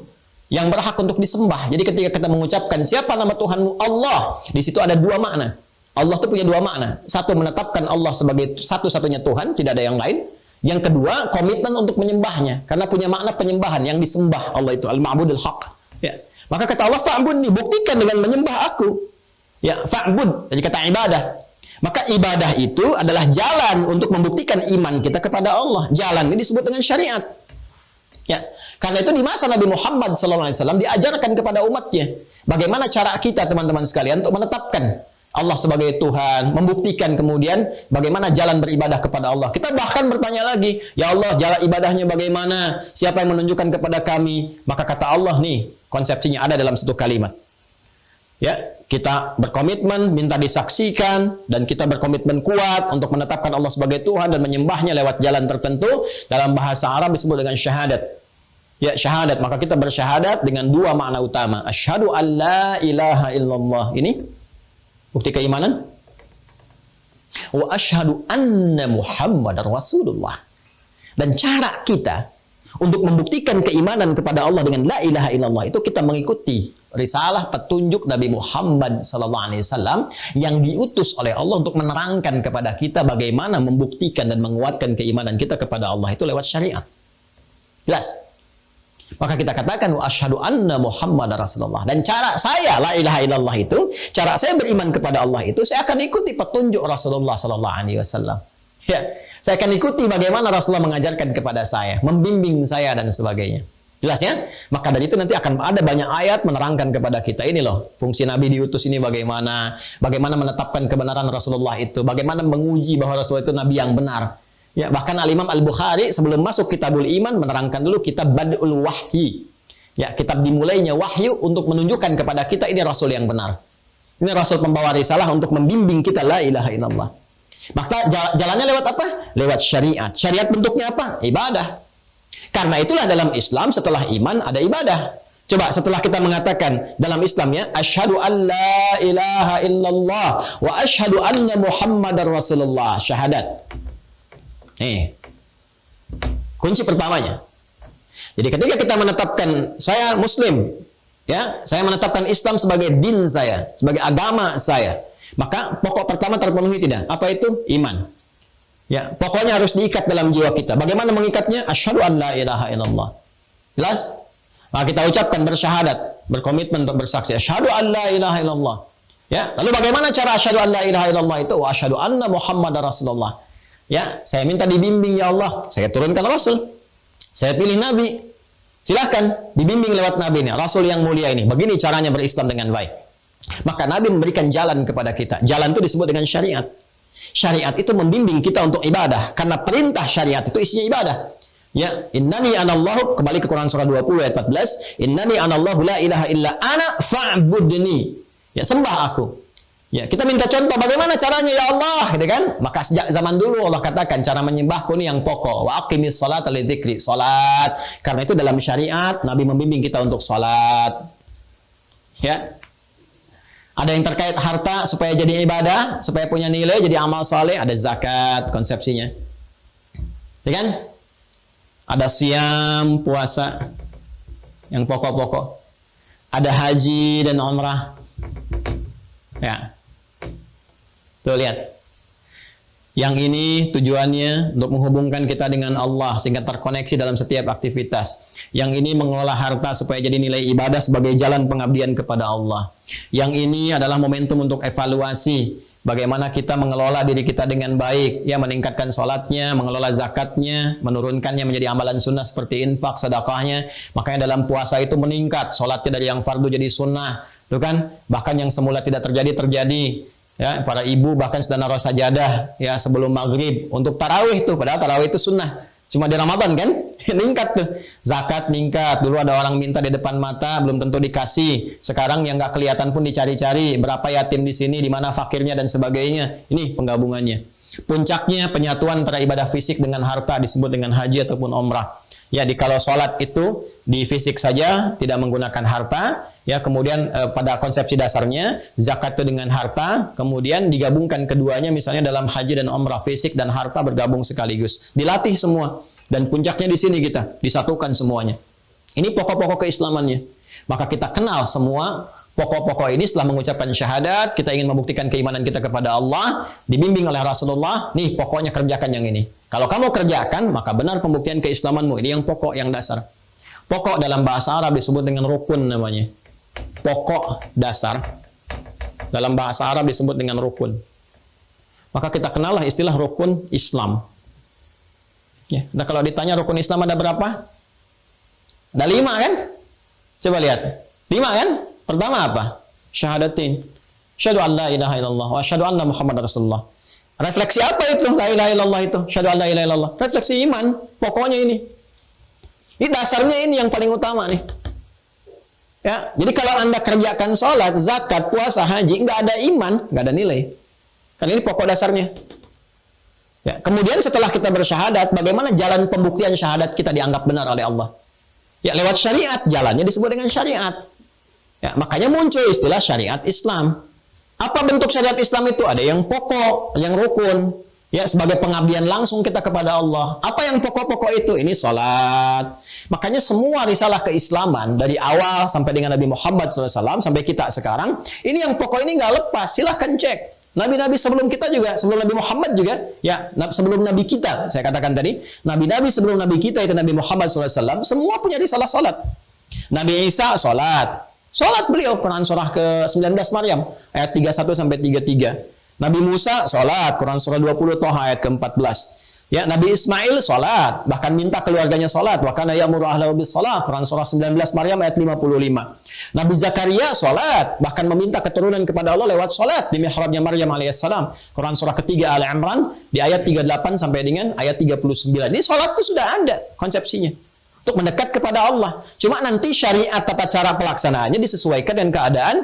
yang berhak untuk disembah. Jadi ketika kita mengucapkan siapa nama Tuhanmu? Allah, di situ ada dua makna. Allah itu punya dua makna. Satu, menetapkan Allah sebagai satu-satunya Tuhan, tidak ada yang lain. Yang kedua, komitmen untuk menyembahnya, karena punya makna penyembahan, yang disembah Allah itu al-ma'budul haq. Ya. Maka kata Allah, fa'bud nih, buktikan dengan menyembah aku. Ya, fa'bud, jadi kata ibadah. Maka ibadah itu adalah jalan untuk membuktikan iman kita kepada Allah. Jalan ini disebut dengan syariat. Ya, karena itu di masa Nabi Muhammad SAW diajarkan kepada umatnya bagaimana cara kita, teman-teman sekalian, untuk menetapkan Allah sebagai Tuhan, membuktikan kemudian bagaimana jalan beribadah kepada Allah. Kita bahkan bertanya lagi, ya Allah, jalan ibadahnya bagaimana? Siapa yang menunjukkan kepada kami? Maka kata Allah nih, konsepsinya ada dalam satu kalimat. Ya, kita berkomitmen minta disaksikan, dan kita berkomitmen kuat untuk menetapkan Allah sebagai Tuhan dan menyembahnya lewat jalan tertentu. Dalam bahasa Arab disebut dengan syahadat. Ya, syahadat. Maka kita bersyahadat dengan dua makna utama. Asyhadu an la ilaha illallah. Ini bukti keimanan. Wa asyhadu anna Muhammadar Rasulullah. Dan cara kita untuk membuktikan keimanan kepada Allah dengan la ilaha illallah itu kita mengikuti risalah petunjuk Nabi Muhammad SAW yang diutus oleh Allah untuk menerangkan kepada kita bagaimana membuktikan dan menguatkan keimanan kita kepada Allah itu lewat syariat. Jelas? Maka kita katakan wa asyhadu anna Muhammadar Rasulullah. Dan cara saya la ilaha illallah itu, cara saya beriman kepada Allah itu, saya akan ikuti petunjuk Rasulullah SAW. Ya, saya akan ikuti bagaimana Rasulullah mengajarkan kepada saya, membimbing saya dan sebagainya. Jelas ya? Maka dari itu nanti akan ada banyak ayat menerangkan kepada kita ini loh, fungsi Nabi diutus ini bagaimana, bagaimana menetapkan kebenaran Rasulullah itu, bagaimana menguji bahwa Rasulullah itu Nabi yang benar. Ya, bahkan Al-Imam Al-Bukhari sebelum masuk Kitabul Iman menerangkan dulu kitab Bad'ul Wahyi. Ya, kitab dimulainya wahyu untuk menunjukkan kepada kita ini Rasul yang benar. Ini Rasul pembawa risalah untuk membimbing kita la ilaha illallah. Maka jalannya lewat apa? Lewat syariat. Syariat bentuknya apa? Ibadah. Karena itulah dalam Islam setelah iman ada ibadah. Coba setelah kita mengatakan dalam Islam ya, asyhadu an la ilaha illallah wa asyhadu anna Muhammadar Rasulullah, syahadat. Kunci pertamanya. Jadi ketika kita menetapkan saya Muslim, ya, saya menetapkan Islam sebagai din saya, sebagai agama saya. Maka pokok pertama terpenuhi tidak? Apa itu? Iman. Ya, pokoknya harus diikat dalam jiwa kita. Bagaimana mengikatnya? Asyhadu an la ilaha illallah. Jelas? Maka kita ucapkan bersyahadat, berkomitmen untuk bersaksi asyhadu an la ilaha illallah. Ya, lalu bagaimana cara asyhadu an la ilaha illallah itu? Wa asyhadu anna Muhammadar Rasulullah. Ya, saya minta dibimbing ya Allah. Saya turunkan Rasul. Saya pilih Nabi. Silahkan dibimbing lewat Nabi ini, Rasul yang mulia ini. Begini caranya berislam dengan baik. Maka Nabi memberikan jalan kepada kita. Jalan itu disebut dengan syariat. Syariat itu membimbing kita untuk ibadah. Karena perintah syariat itu isinya ibadah. Ya, innani anallahu, kembali ke Quran surah 20 ayat 14. Innani anallahu la ilaha illa ana fa'budni. Ya, sembah aku. Ya, kita minta contoh bagaimana caranya ya Allah, gitu kan? Maka sejak zaman dulu Allah katakan cara menyembahku ini yang pokok. Wa aqimis sholata lidzikri, salat. Karena itu dalam syariat Nabi membimbing kita untuk salat. Ya. Ada yang terkait harta supaya jadi ibadah, supaya punya nilai, jadi amal saleh, ada zakat konsepsinya. Ya kan? Ada siam, puasa yang pokok-pokok. Ada haji dan umrah. Ya. Tuh lihat. Yang ini tujuannya untuk menghubungkan kita dengan Allah sehingga terkoneksi dalam setiap aktivitas. Yang ini mengelola harta supaya jadi nilai ibadah sebagai jalan pengabdian kepada Allah. Yang ini adalah momentum untuk evaluasi bagaimana kita mengelola diri kita dengan baik, ya, meningkatkan sholatnya, mengelola zakatnya, menurunkannya menjadi amalan sunnah seperti infak, sedekahnya. Makanya dalam puasa itu meningkat, sholatnya dari yang fardu jadi sunnah, tuh kan? Bahkan yang semula tidak terjadi. Ya, para ibu bahkan sudah naruh sajadah ya sebelum maghrib untuk tarawih tuh, padahal tarawih itu sunnah cuma di Ramadan kan. Meningkat tuh, zakat meningkat. Dulu ada orang minta di depan mata belum tentu dikasih, sekarang yang nggak kelihatan pun dicari-cari, berapa yatim di sini, di mana fakirnya dan sebagainya. Ini penggabungannya. Puncaknya penyatuan antara ibadah fisik dengan harta disebut dengan haji ataupun umrah. Ya, kalau sholat itu di fisik saja tidak menggunakan harta. Ya, kemudian pada konsepsi dasarnya zakat itu dengan harta, kemudian digabungkan keduanya misalnya dalam haji dan umrah, fisik dan harta bergabung sekaligus. Dilatih semua. Dan puncaknya di sini kita disatukan semuanya. Ini pokok-pokok keislamannya. Maka kita kenal semua pokok-pokok ini setelah mengucapkan syahadat, kita ingin membuktikan keimanan kita kepada Allah, dibimbing oleh Rasulullah, nih pokoknya kerjakan yang ini. Kalau kamu kerjakan, maka benar pembuktian keislamanmu. Ini yang pokok, yang dasar. Pokok dalam bahasa Arab disebut dengan rukun namanya. Pokok dasar dalam bahasa Arab disebut dengan rukun. Maka kita kenallah istilah rukun Islam. Ya, nah kalau ditanya rukun Islam ada berapa? Ada 5 kan? Coba lihat. 5 kan? Pertama apa? Syahadatin. Syahadu an la ilaha illallah wa syahadu anna Muhammad Rasulullah. Refleksi apa itu? La ilaha illallah itu. Syahadu an la ilaha illallah. Refleksi iman. Pokoknya ini. Ini dasarnya ini yang paling utama nih. Ya, jadi kalau Anda kerjakan sholat, zakat, puasa, haji, nggak ada iman, nggak ada nilai. Kan ini pokok dasarnya. Ya, kemudian setelah kita bersyahadat, bagaimana jalan pembuktian syahadat kita dianggap benar oleh Allah? Ya, lewat syariat, jalannya disebut dengan syariat. Ya, makanya muncul istilah syariat Islam. Apa bentuk syariat Islam itu? Ada yang pokok, yang rukun. Ya, sebagai pengabdian langsung kita kepada Allah. Apa yang pokok-pokok itu? Ini salat. Makanya semua risalah keislaman dari awal sampai dengan Nabi Muhammad SAW sampai kita sekarang, ini yang pokok ini nggak lepas. Silahkan cek. Nabi-nabi sebelum kita juga, sebelum Nabi Muhammad juga, ya sebelum Nabi kita, saya katakan tadi, Nabi-nabi sebelum Nabi kita itu Nabi Muhammad SAW, semua punya risalah salat. Nabi Isa salat. Salat beliau, Quran surah ke-19 Maryam, ayat 31 sampai 33. Nabi Musa salat, Quran surah 20 Toha ayat ke-14. Ya, Nabi Ismail salat, bahkan minta keluarganya salat. Wa kana ya'muru ahlahu bis shalah, Quran surah 19 Maryam ayat 55. Nabi Zakaria salat, bahkan meminta keturunan kepada Allah lewat salat di mihrabnya Maryam alaihissalam. Quran surah ketiga Al Imran di ayat 38 sampai dengan ayat 39. Ini salat itu sudah ada konsepsinya untuk mendekat kepada Allah. Cuma nanti syariat tata cara pelaksanaannya disesuaikan dengan keadaan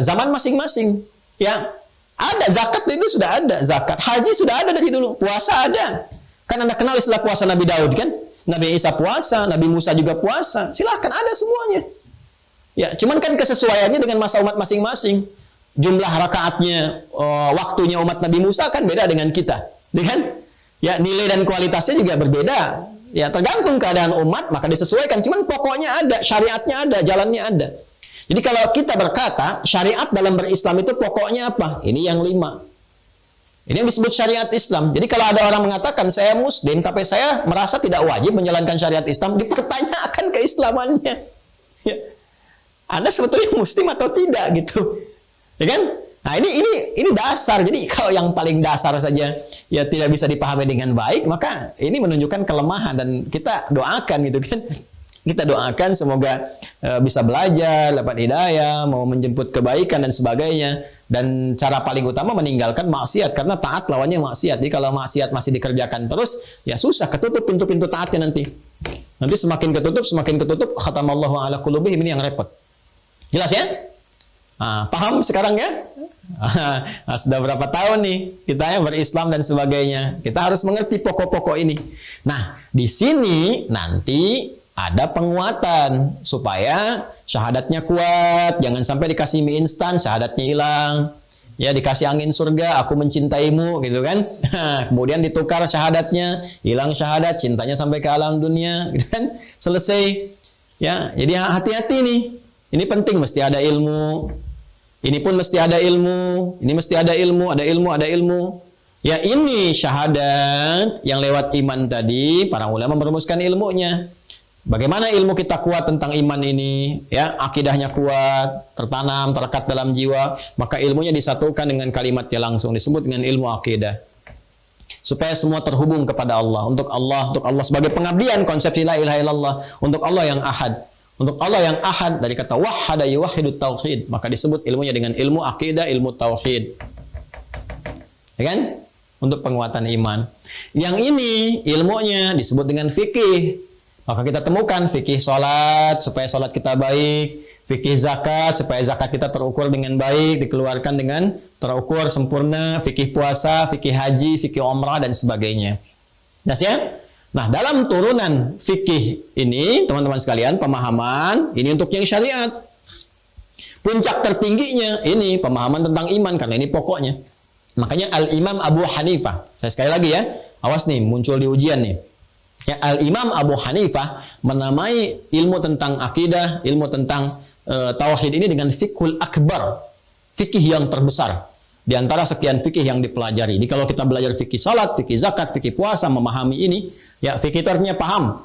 zaman masing-masing. Ya, ada zakat ini sudah ada, zakat, haji sudah ada dari dulu, puasa ada. Kan Anda kenal istilah puasa Nabi Daud kan? Nabi Isa puasa, Nabi Musa juga puasa. Silahkan ada semuanya. Ya, cuman kan kesesuaiannya dengan masa umat masing-masing. Jumlah rakaatnya, waktunya umat Nabi Musa kan beda dengan kita, kan? Ya, nilai dan kualitasnya juga berbeda. Ya, tergantung keadaan umat maka disesuaikan. Cuman pokoknya ada, syariatnya ada, jalannya ada. Jadi kalau kita berkata syariat dalam berislam itu pokoknya apa? Ini yang 5. Ini yang disebut syariat Islam. Jadi kalau ada orang mengatakan saya Muslim tapi saya merasa tidak wajib menjalankan syariat Islam, dipertanyakan keislamannya. Ya. Anda sebetulnya Muslim atau tidak gitu, ya kan? Nah ini dasar. Jadi kalau yang paling dasar saja ya tidak bisa dipahami dengan baik, maka ini menunjukkan kelemahan dan kita doakan gitu kan. Kita doakan semoga bisa belajar, dapat hidayah, mau menjemput kebaikan dan sebagainya. Dan cara paling utama meninggalkan maksiat, karena taat lawannya maksiat. Jadi kalau maksiat masih dikerjakan terus, ya susah, ketutup pintu-pintu taatnya nanti. Nanti semakin ketutup, khatamallahu ala qulubihim, ini yang repot. Jelas ya? Nah, paham sekarang ya? Nah, sudah berapa tahun nih kita yang berislam dan sebagainya. Kita harus mengerti pokok-pokok ini. Nah, di sini nanti ada penguatan supaya syahadatnya kuat, jangan sampai dikasih mie instan, syahadatnya hilang. Ya, dikasih angin surga, aku mencintaimu, gitu kan? Kemudian ditukar syahadatnya, hilang syahadat, cintanya sampai ke alam dunia, gitu kan? Selesai. Ya, jadi hati-hati nih. Ini penting, mesti ada ilmu. Ini pun mesti ada ilmu. Ini mesti ada ilmu, ada ilmu, ada ilmu. Ya, ini syahadat yang lewat iman tadi, para ulama merumuskan ilmunya. Bagaimana ilmu kita kuat tentang iman ini, ya, akidahnya kuat, tertanam, terlekat dalam jiwa, maka ilmunya disatukan dengan kalimatnya langsung, disebut dengan ilmu akidah. Supaya semua terhubung kepada Allah, untuk Allah sebagai pengabdian konsepsi la ilaha illallah, untuk Allah yang ahad. Untuk Allah yang ahad dari kata wahhada yuwahhidut tauhid, maka disebut ilmunya dengan ilmu akidah, ilmu tauhid. Ya kan? Untuk penguatan iman. Yang ini ilmunya disebut dengan fikih. Maka kita temukan fikih sholat supaya sholat kita baik, fikih zakat supaya zakat kita terukur dengan baik, dikeluarkan dengan terukur sempurna, fikih puasa, fikih haji, fikih umrah dan sebagainya. Jelas ya? Nah, dalam turunan fikih ini, teman-teman sekalian, pemahaman ini untuk yang syariat. Puncak tertingginya ini pemahaman tentang iman, karena ini pokoknya. Makanya Al-Imam Abu Hanifah, saya sekali lagi ya, awas nih muncul di ujian nih. Ya, Al-Imam Abu Hanifah menamai ilmu tentang akidah, ilmu tentang tauhid ini dengan fiqhul akbar, fikih yang terbesar di antara sekian fikih yang dipelajari. Jadi kalau kita belajar fikih salat, fikih zakat, fikih puasa, memahami ini, ya fikih itu artinya paham.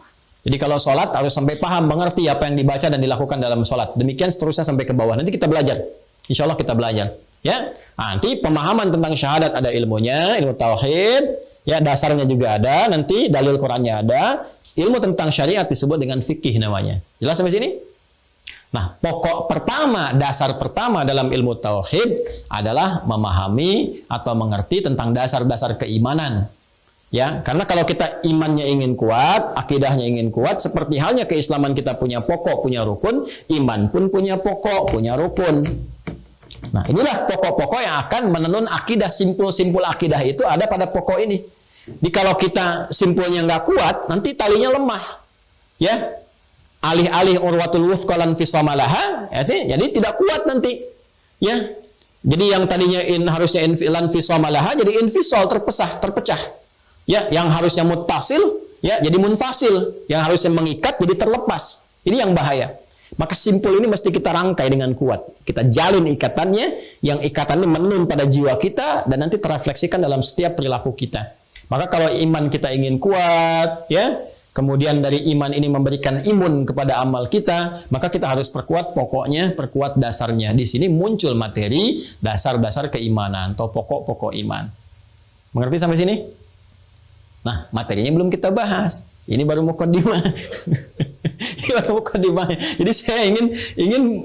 Jadi kalau salat harus sampai paham, mengerti apa yang dibaca dan dilakukan dalam salat. Demikian seterusnya sampai ke bawah. Nanti kita belajar. Insya Allah kita belajar. Ya, nanti pemahaman tentang syahadat ada ilmunya, ilmu tauhid. Ya, dasarnya juga ada, nanti dalil Qur'annya ada, ilmu tentang syariat disebut dengan fikih namanya. Jelas sampai sini? Nah, pokok pertama, dasar pertama dalam ilmu tauhid adalah memahami atau mengerti tentang dasar-dasar keimanan. Ya, karena kalau kita imannya ingin kuat, akidahnya ingin kuat, seperti halnya keislaman kita punya pokok, punya rukun, iman pun punya pokok, punya rukun. Nah, inilah pokok-pokok yang akan menenun akidah, simpul-simpul akidah itu ada pada pokok ini. Jadi kalau kita simpulnya nggak kuat, nanti talinya lemah. Ya, alih-alih urwatul wufqa lan fisamalaha, jadi tidak kuat nanti. Ya, jadi yang tadinya harusnya lan fisamalaha jadi infisal, terpecah. Ya, yang harusnya muttasil, ya jadi munfasil, yang harusnya mengikat jadi terlepas. Ini yang bahaya. Maka simpul ini mesti kita rangkai dengan kuat. Kita jalin ikatannya, yang ikatannya menenun pada jiwa kita dan nanti terefleksikan dalam setiap perilaku kita. Maka kalau iman kita ingin kuat, ya, kemudian dari iman ini memberikan imun kepada amal kita, maka kita harus perkuat pokoknya, perkuat dasarnya. Di sini muncul materi dasar-dasar keimanan atau pokok-pokok iman. Mengerti sampai sini? Nah, materinya belum kita bahas. Ini baru mukadimah. Jadi saya ingin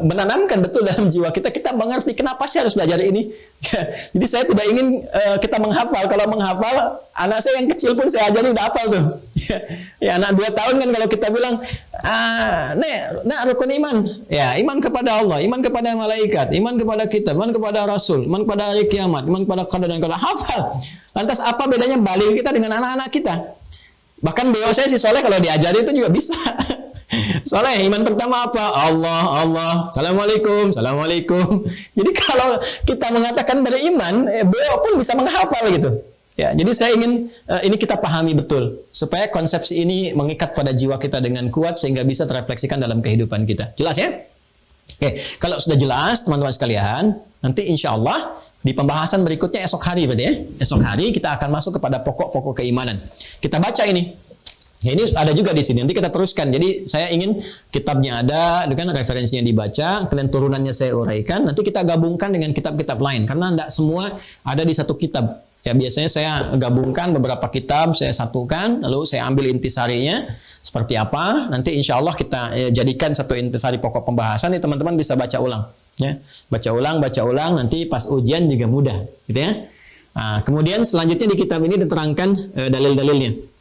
menanamkan betul dalam jiwa kita mengerti kenapa sih harus belajar ini. Jadi saya tidak ingin kita menghafal. Kalau menghafal, anak saya yang kecil pun saya ajari udah hafal tuh. Ya, anak 2 tahun kan kalau kita bilang, Nek, rukun iman. Ya, iman kepada Allah, iman kepada malaikat, iman kepada kitab, iman kepada Rasul, iman kepada hari kiamat, iman kepada qadar dan qadar. Hafal. Lantas apa bedanya balil kita dengan anak-anak kita? Bahkan beliau saya si Soleh kalau diajari itu juga bisa. Soleh, iman pertama apa? Allah. Assalamualaikum. Jadi kalau kita mengatakan beriman, beliau pun bisa menghafal gitu. Ya, jadi saya ingin ini kita pahami betul supaya konsepsi ini mengikat pada jiwa kita dengan kuat sehingga bisa terefleksikan dalam kehidupan kita. Jelas ya? Oke, kalau sudah jelas teman-teman sekalian, nanti insya Allah di pembahasan berikutnya esok hari berarti ya. Esok hari kita akan masuk kepada pokok-pokok keimanan. Kita baca ini. Ya, ini ada juga di sini. Nanti kita teruskan. Jadi saya ingin kitabnya ada, dengan referensinya dibaca, kalian turunannya saya uraikan. Nanti kita gabungkan dengan kitab-kitab lain karena tidak semua ada di satu kitab. Ya, biasanya saya gabungkan beberapa kitab, saya satukan, lalu saya ambil intisarinya seperti apa. Nanti insya Allah kita jadikan satu intisari pokok pembahasan. Nih teman-teman bisa baca ulang. Ya, baca ulang, nanti pas ujian juga mudah, gitu ya. Nah, kemudian selanjutnya di kitab ini diterangkan dalil-dalilnya.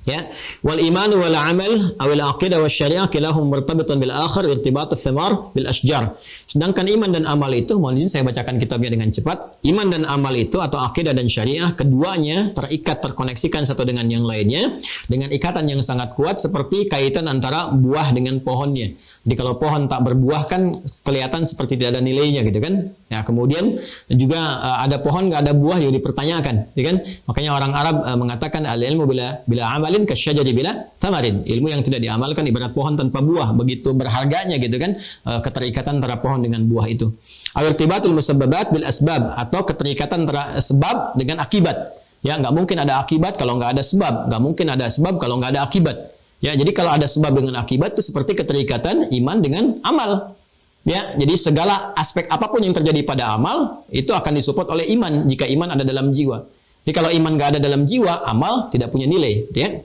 Ya, wal iman wal amal awil aqidah was syariah kilahum murtabitun bil akhir irtibat ats-thamar bil ashjar. Sedangkan iman dan amal itu, mohon izin saya bacakan kitabnya dengan cepat. Iman dan amal itu atau akidah dan syariah keduanya terikat, terkoneksikan satu dengan yang lainnya dengan ikatan yang sangat kuat seperti kaitan antara buah dengan pohonnya. Jadi kalau pohon tak berbuah kan kelihatan seperti tidak ada nilainya gitu kan. Ya, kemudian juga ada pohon nggak ada buah ya dipertanyakan, gitu kan? Makanya orang Arab mengatakan al-ilmu bila amalin kasyajari bila thamarin. Ilmu yang tidak diamalkan ibarat pohon tanpa buah, begitu berharganya gitu kan, keterikatan antara pohon dengan buah itu. Al-irtibatul musabbabat bil asbab atau keterikatan antara sebab dengan akibat. Ya, nggak mungkin ada akibat kalau nggak ada sebab, nggak mungkin ada sebab kalau nggak ada akibat. Ya, jadi kalau ada sebab dengan akibat itu seperti keterikatan iman dengan amal. Ya, jadi segala aspek apapun yang terjadi pada amal itu akan disupport oleh iman jika iman ada dalam jiwa. Jadi kalau iman nggak ada dalam jiwa, amal tidak punya nilai, ya.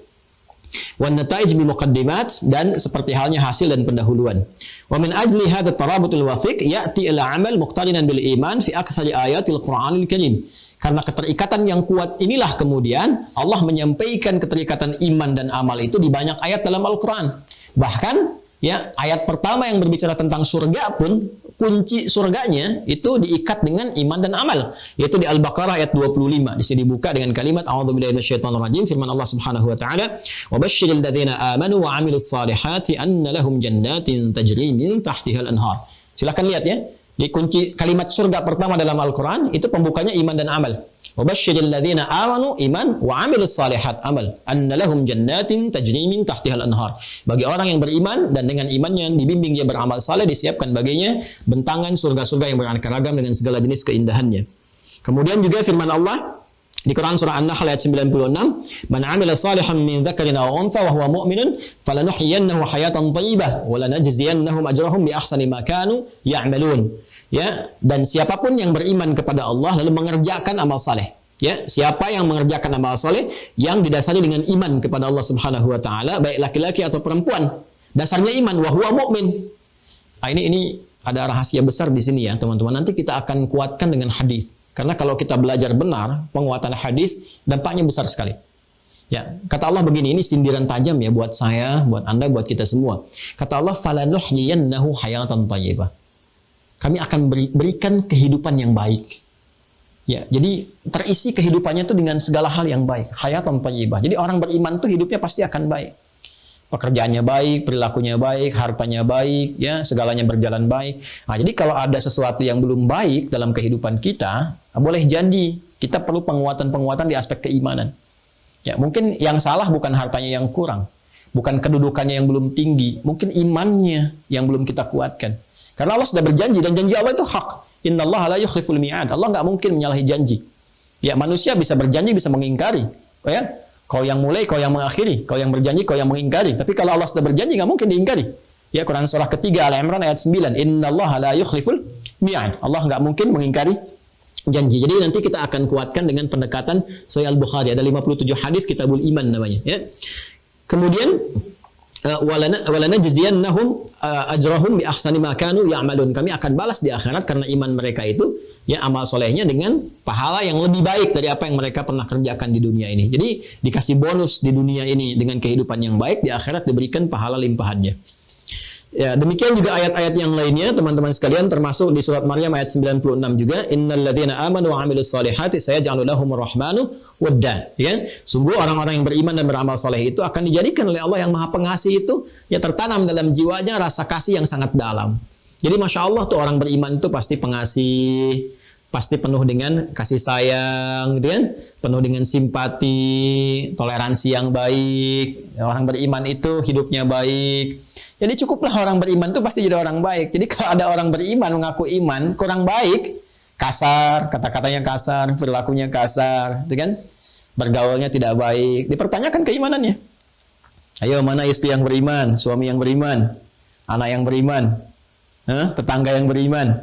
Wan nataij bil muqaddimat, dan seperti halnya hasil dan pendahuluan. Wa min ajli hadha tarabutul wathiq ya'ti ila amal muqtarinan bil iman fi aktsari ayatil Qur'anil Karim. Karena keterikatan yang kuat inilah kemudian Allah menyampaikan keterikatan iman dan amal itu di banyak ayat dalam Al-Quran. Bahkan ya, ayat pertama yang berbicara tentang surga pun kunci surganya itu diikat dengan iman dan amal, yaitu di Al-Baqarah ayat 25. Di sini dibuka dengan kalimat a'udzubillahi minasyaitonir rajim, firman Allah Subhanahu wa taala, "Wa basyiril ladzina amanu wa 'amilus salihati anna lahum jannatin tajri min tahtihal anhar." Silakan lihat ya. Di kunci kalimat surga pertama dalam Al-Quran itu pembukanya iman dan amal. Wabasyiril ladzina amanu iman wa 'amilus shalihat amal anna lahum jannatin tajri min tahtihal anhar. Bagi orang yang beriman dan dengan imannya dibimbing dia beramal saleh, disiapkan baginya bentangan surga-surga yang beraneka ragam dengan segala jenis keindahannya. Kemudian juga firman Allah di Quran surah An-Nahl ayat 96, "Man 'amila shalihan min dzakarin aw untha wa huwa mu'minun falanuhyiyannahu hayatan thayyibah wa lanajziyannahum ajrahum bi ahsani ma kanu ya'malun." Ya, dan siapapun yang beriman kepada Allah lalu mengerjakan amal saleh. Ya, siapa yang mengerjakan amal saleh yang didasari dengan iman kepada Allah Subhanahu wa taala, baik laki-laki atau perempuan, dasarnya iman, wa huwa mu'min. Nah, ini ada rahasia besar di sini ya, teman-teman. Nanti kita akan kuatkan dengan hadis. Karena kalau kita belajar benar, penguatan hadis dampaknya besar sekali. Ya, kata Allah begini, ini sindiran tajam ya buat saya, buat Anda, buat kita semua. Kata Allah, "Falanuhyiyannahu hayatan thayyibah." Kami akan berikan kehidupan yang baik. Ya, jadi terisi kehidupannya itu dengan segala hal yang baik. Hayatan thayyibah. Jadi orang beriman itu hidupnya pasti akan baik. Pekerjaannya baik, perilakunya baik, hartanya baik, ya, segalanya berjalan baik. Nah, jadi kalau ada sesuatu yang belum baik dalam kehidupan kita, boleh janji kita perlu penguatan-penguatan di aspek keimanan. Ya, mungkin yang salah bukan hartanya yang kurang, bukan kedudukannya yang belum tinggi, mungkin imannya yang belum kita kuatkan. Karena Allah sudah berjanji dan janji Allah itu hak. Innallaha la yukhliful mi'ad. Allah nggak mungkin menyalahi janji. Ya, manusia bisa berjanji, bisa mengingkari. Ya, kau yang mulai, kau yang mengakhiri, kau yang berjanji, kau yang mengingkari. Tapi kalau Allah sudah berjanji, nggak mungkin diingkari. Ya, Quran surah ketiga Al-Imran ayat 9. Innallaha la yukhliful mi'ad. Allah nggak mungkin mengingkari janji. Jadi nanti kita akan kuatkan dengan pendekatan Sahih Al-Bukhari. Ada 57 hadis Kitabul Iman namanya. Ya. Kemudian walanajziyannahum ajrahum bi ahsani ma kanu ya'malun. Kami akan balas di akhirat karena iman mereka itu, ya, amal solehnya dengan pahala yang lebih baik dari apa yang mereka pernah kerjakan di dunia ini. Jadi dikasih bonus di dunia ini dengan kehidupan yang baik, di akhirat diberikan pahala limpahannya. Ya, demikian juga ayat-ayat yang lainnya teman-teman sekalian, termasuk di surat Maryam ayat 96 juga, innal ladzina amanu wa 'amilus solihati sayaj'alu lahumur rahmanu wadda. Ya, sungguh orang-orang yang beriman dan beramal soleh itu akan dijadikan oleh Allah yang Maha Pengasih itu, ya, tertanam dalam jiwanya rasa kasih yang sangat dalam. Jadi Masya Allah tuh orang beriman itu pasti pengasih, pasti penuh dengan kasih sayang, gitu kan? Penuh dengan simpati, toleransi yang baik. Orang beriman itu hidupnya baik. Jadi cukuplah orang beriman itu pasti jadi orang baik. Jadi kalau ada orang beriman mengaku iman kurang baik, kasar, kata-katanya kasar, perilakunya kasar, gitu kan? Bergaulnya tidak baik, dipertanyakan keimanannya. Ayo, mana istri yang beriman, suami yang beriman, anak yang beriman, tetangga yang beriman,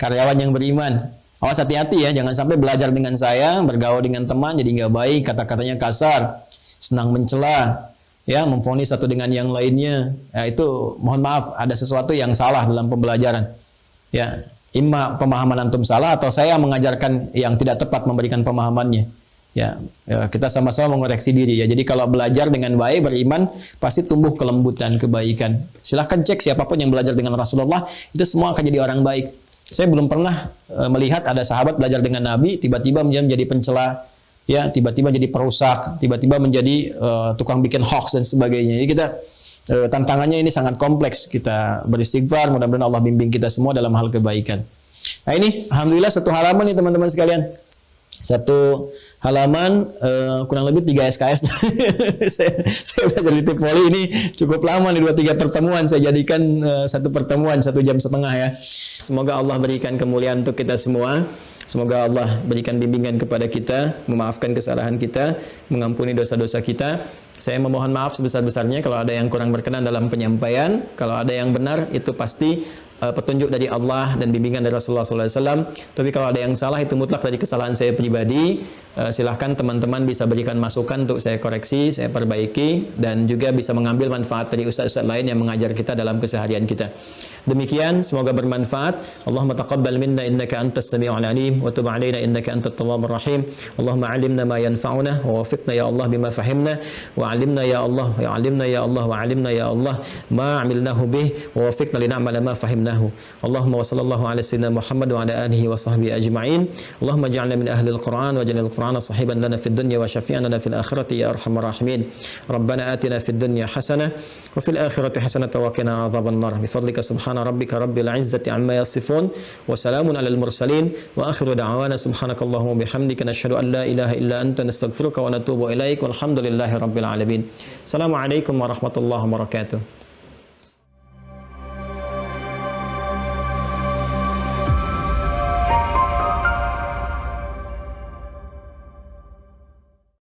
karyawan yang beriman. Awas, hati-hati ya, jangan sampai belajar dengan saya, bergaul dengan teman jadi nggak baik, kata-katanya kasar, senang mencela, ya, memvonis satu dengan yang lainnya. Ya, itu mohon maaf, ada sesuatu yang salah dalam pembelajaran. Ya, imma pemahaman antum salah atau saya mengajarkan yang tidak tepat memberikan pemahamannya. Ya, kita sama-sama mengoreksi diri ya. Jadi kalau belajar dengan baik, beriman, pasti tumbuh kelembutan, kebaikan. Silahkan cek siapapun yang belajar dengan Rasulullah, itu semua akan jadi orang baik. Saya belum pernah melihat ada sahabat belajar dengan Nabi, tiba-tiba menjadi pencela, ya, tiba-tiba jadi perusak, tiba-tiba menjadi tukang bikin hoax dan sebagainya. Jadi kita tantangannya ini sangat kompleks. Kita beristighfar, mudah-mudahan Allah bimbing kita semua dalam hal kebaikan. Nah, ini alhamdulillah satu halaman nih teman-teman sekalian. Satu halaman kurang lebih 3 SKS. saya belajar di Tipoli ini cukup lama nih, 2-3 pertemuan saya jadikan satu pertemuan 1,5 jam ya. Semoga Allah berikan kemuliaan untuk kita semua. Semoga Allah berikan bimbingan kepada kita, memaafkan kesalahan kita, mengampuni dosa-dosa kita. Saya memohon maaf sebesar-besarnya kalau ada yang kurang berkenan dalam penyampaian. Kalau ada yang benar, itu pasti petunjuk dari Allah dan bimbingan dari Rasulullah SAW. Tapi kalau ada yang salah, itu mutlak dari kesalahan saya pribadi. Silahkan teman-teman bisa berikan masukan untuk saya koreksi, saya perbaiki, dan juga bisa mengambil manfaat dari ustaz-ustaz lain yang mengajar kita dalam keseharian kita. Demikian, semoga bermanfaat. Allahumma taqabbal minna innaka antas sami'ul alim wa tub 'alaina innaka antat tawwabur rahim. Allahumma 'allimna ma yanfa'una wa waffiqna ya Allah bima fahimna wa 'allimna ya Allah wa 'allimna ya Allah wa 'allimna ya Allah ma 'amilnahu bih wa waffiqna li na'mala ma fahimnahu. Allahumma wa sallallahu ala sayyidina Muhammad wa ala alihi wa sahbihi ajma'in. Allahumma ij'alna min ahli al-Qur'an wa ij'alna شفعنا صاحبا لنا في الدنيا وشفيعا لنا في الآخرة يا أرحم الراحمين ربنا آتنا في الدنيا حسنة وفي الآخرة حسنة وقنا عذاب النار بفضلك سبحان ربك رب العزة عما يصفون وسلام على المرسلين وآخر دعوانا سبحانك اللهم وبحمدك نشهد أن لا إله إلا أنت نستغفرك ونتوب إليك والحمد لله رب العالمين. السلام عليكم ورحمة الله وبركاته.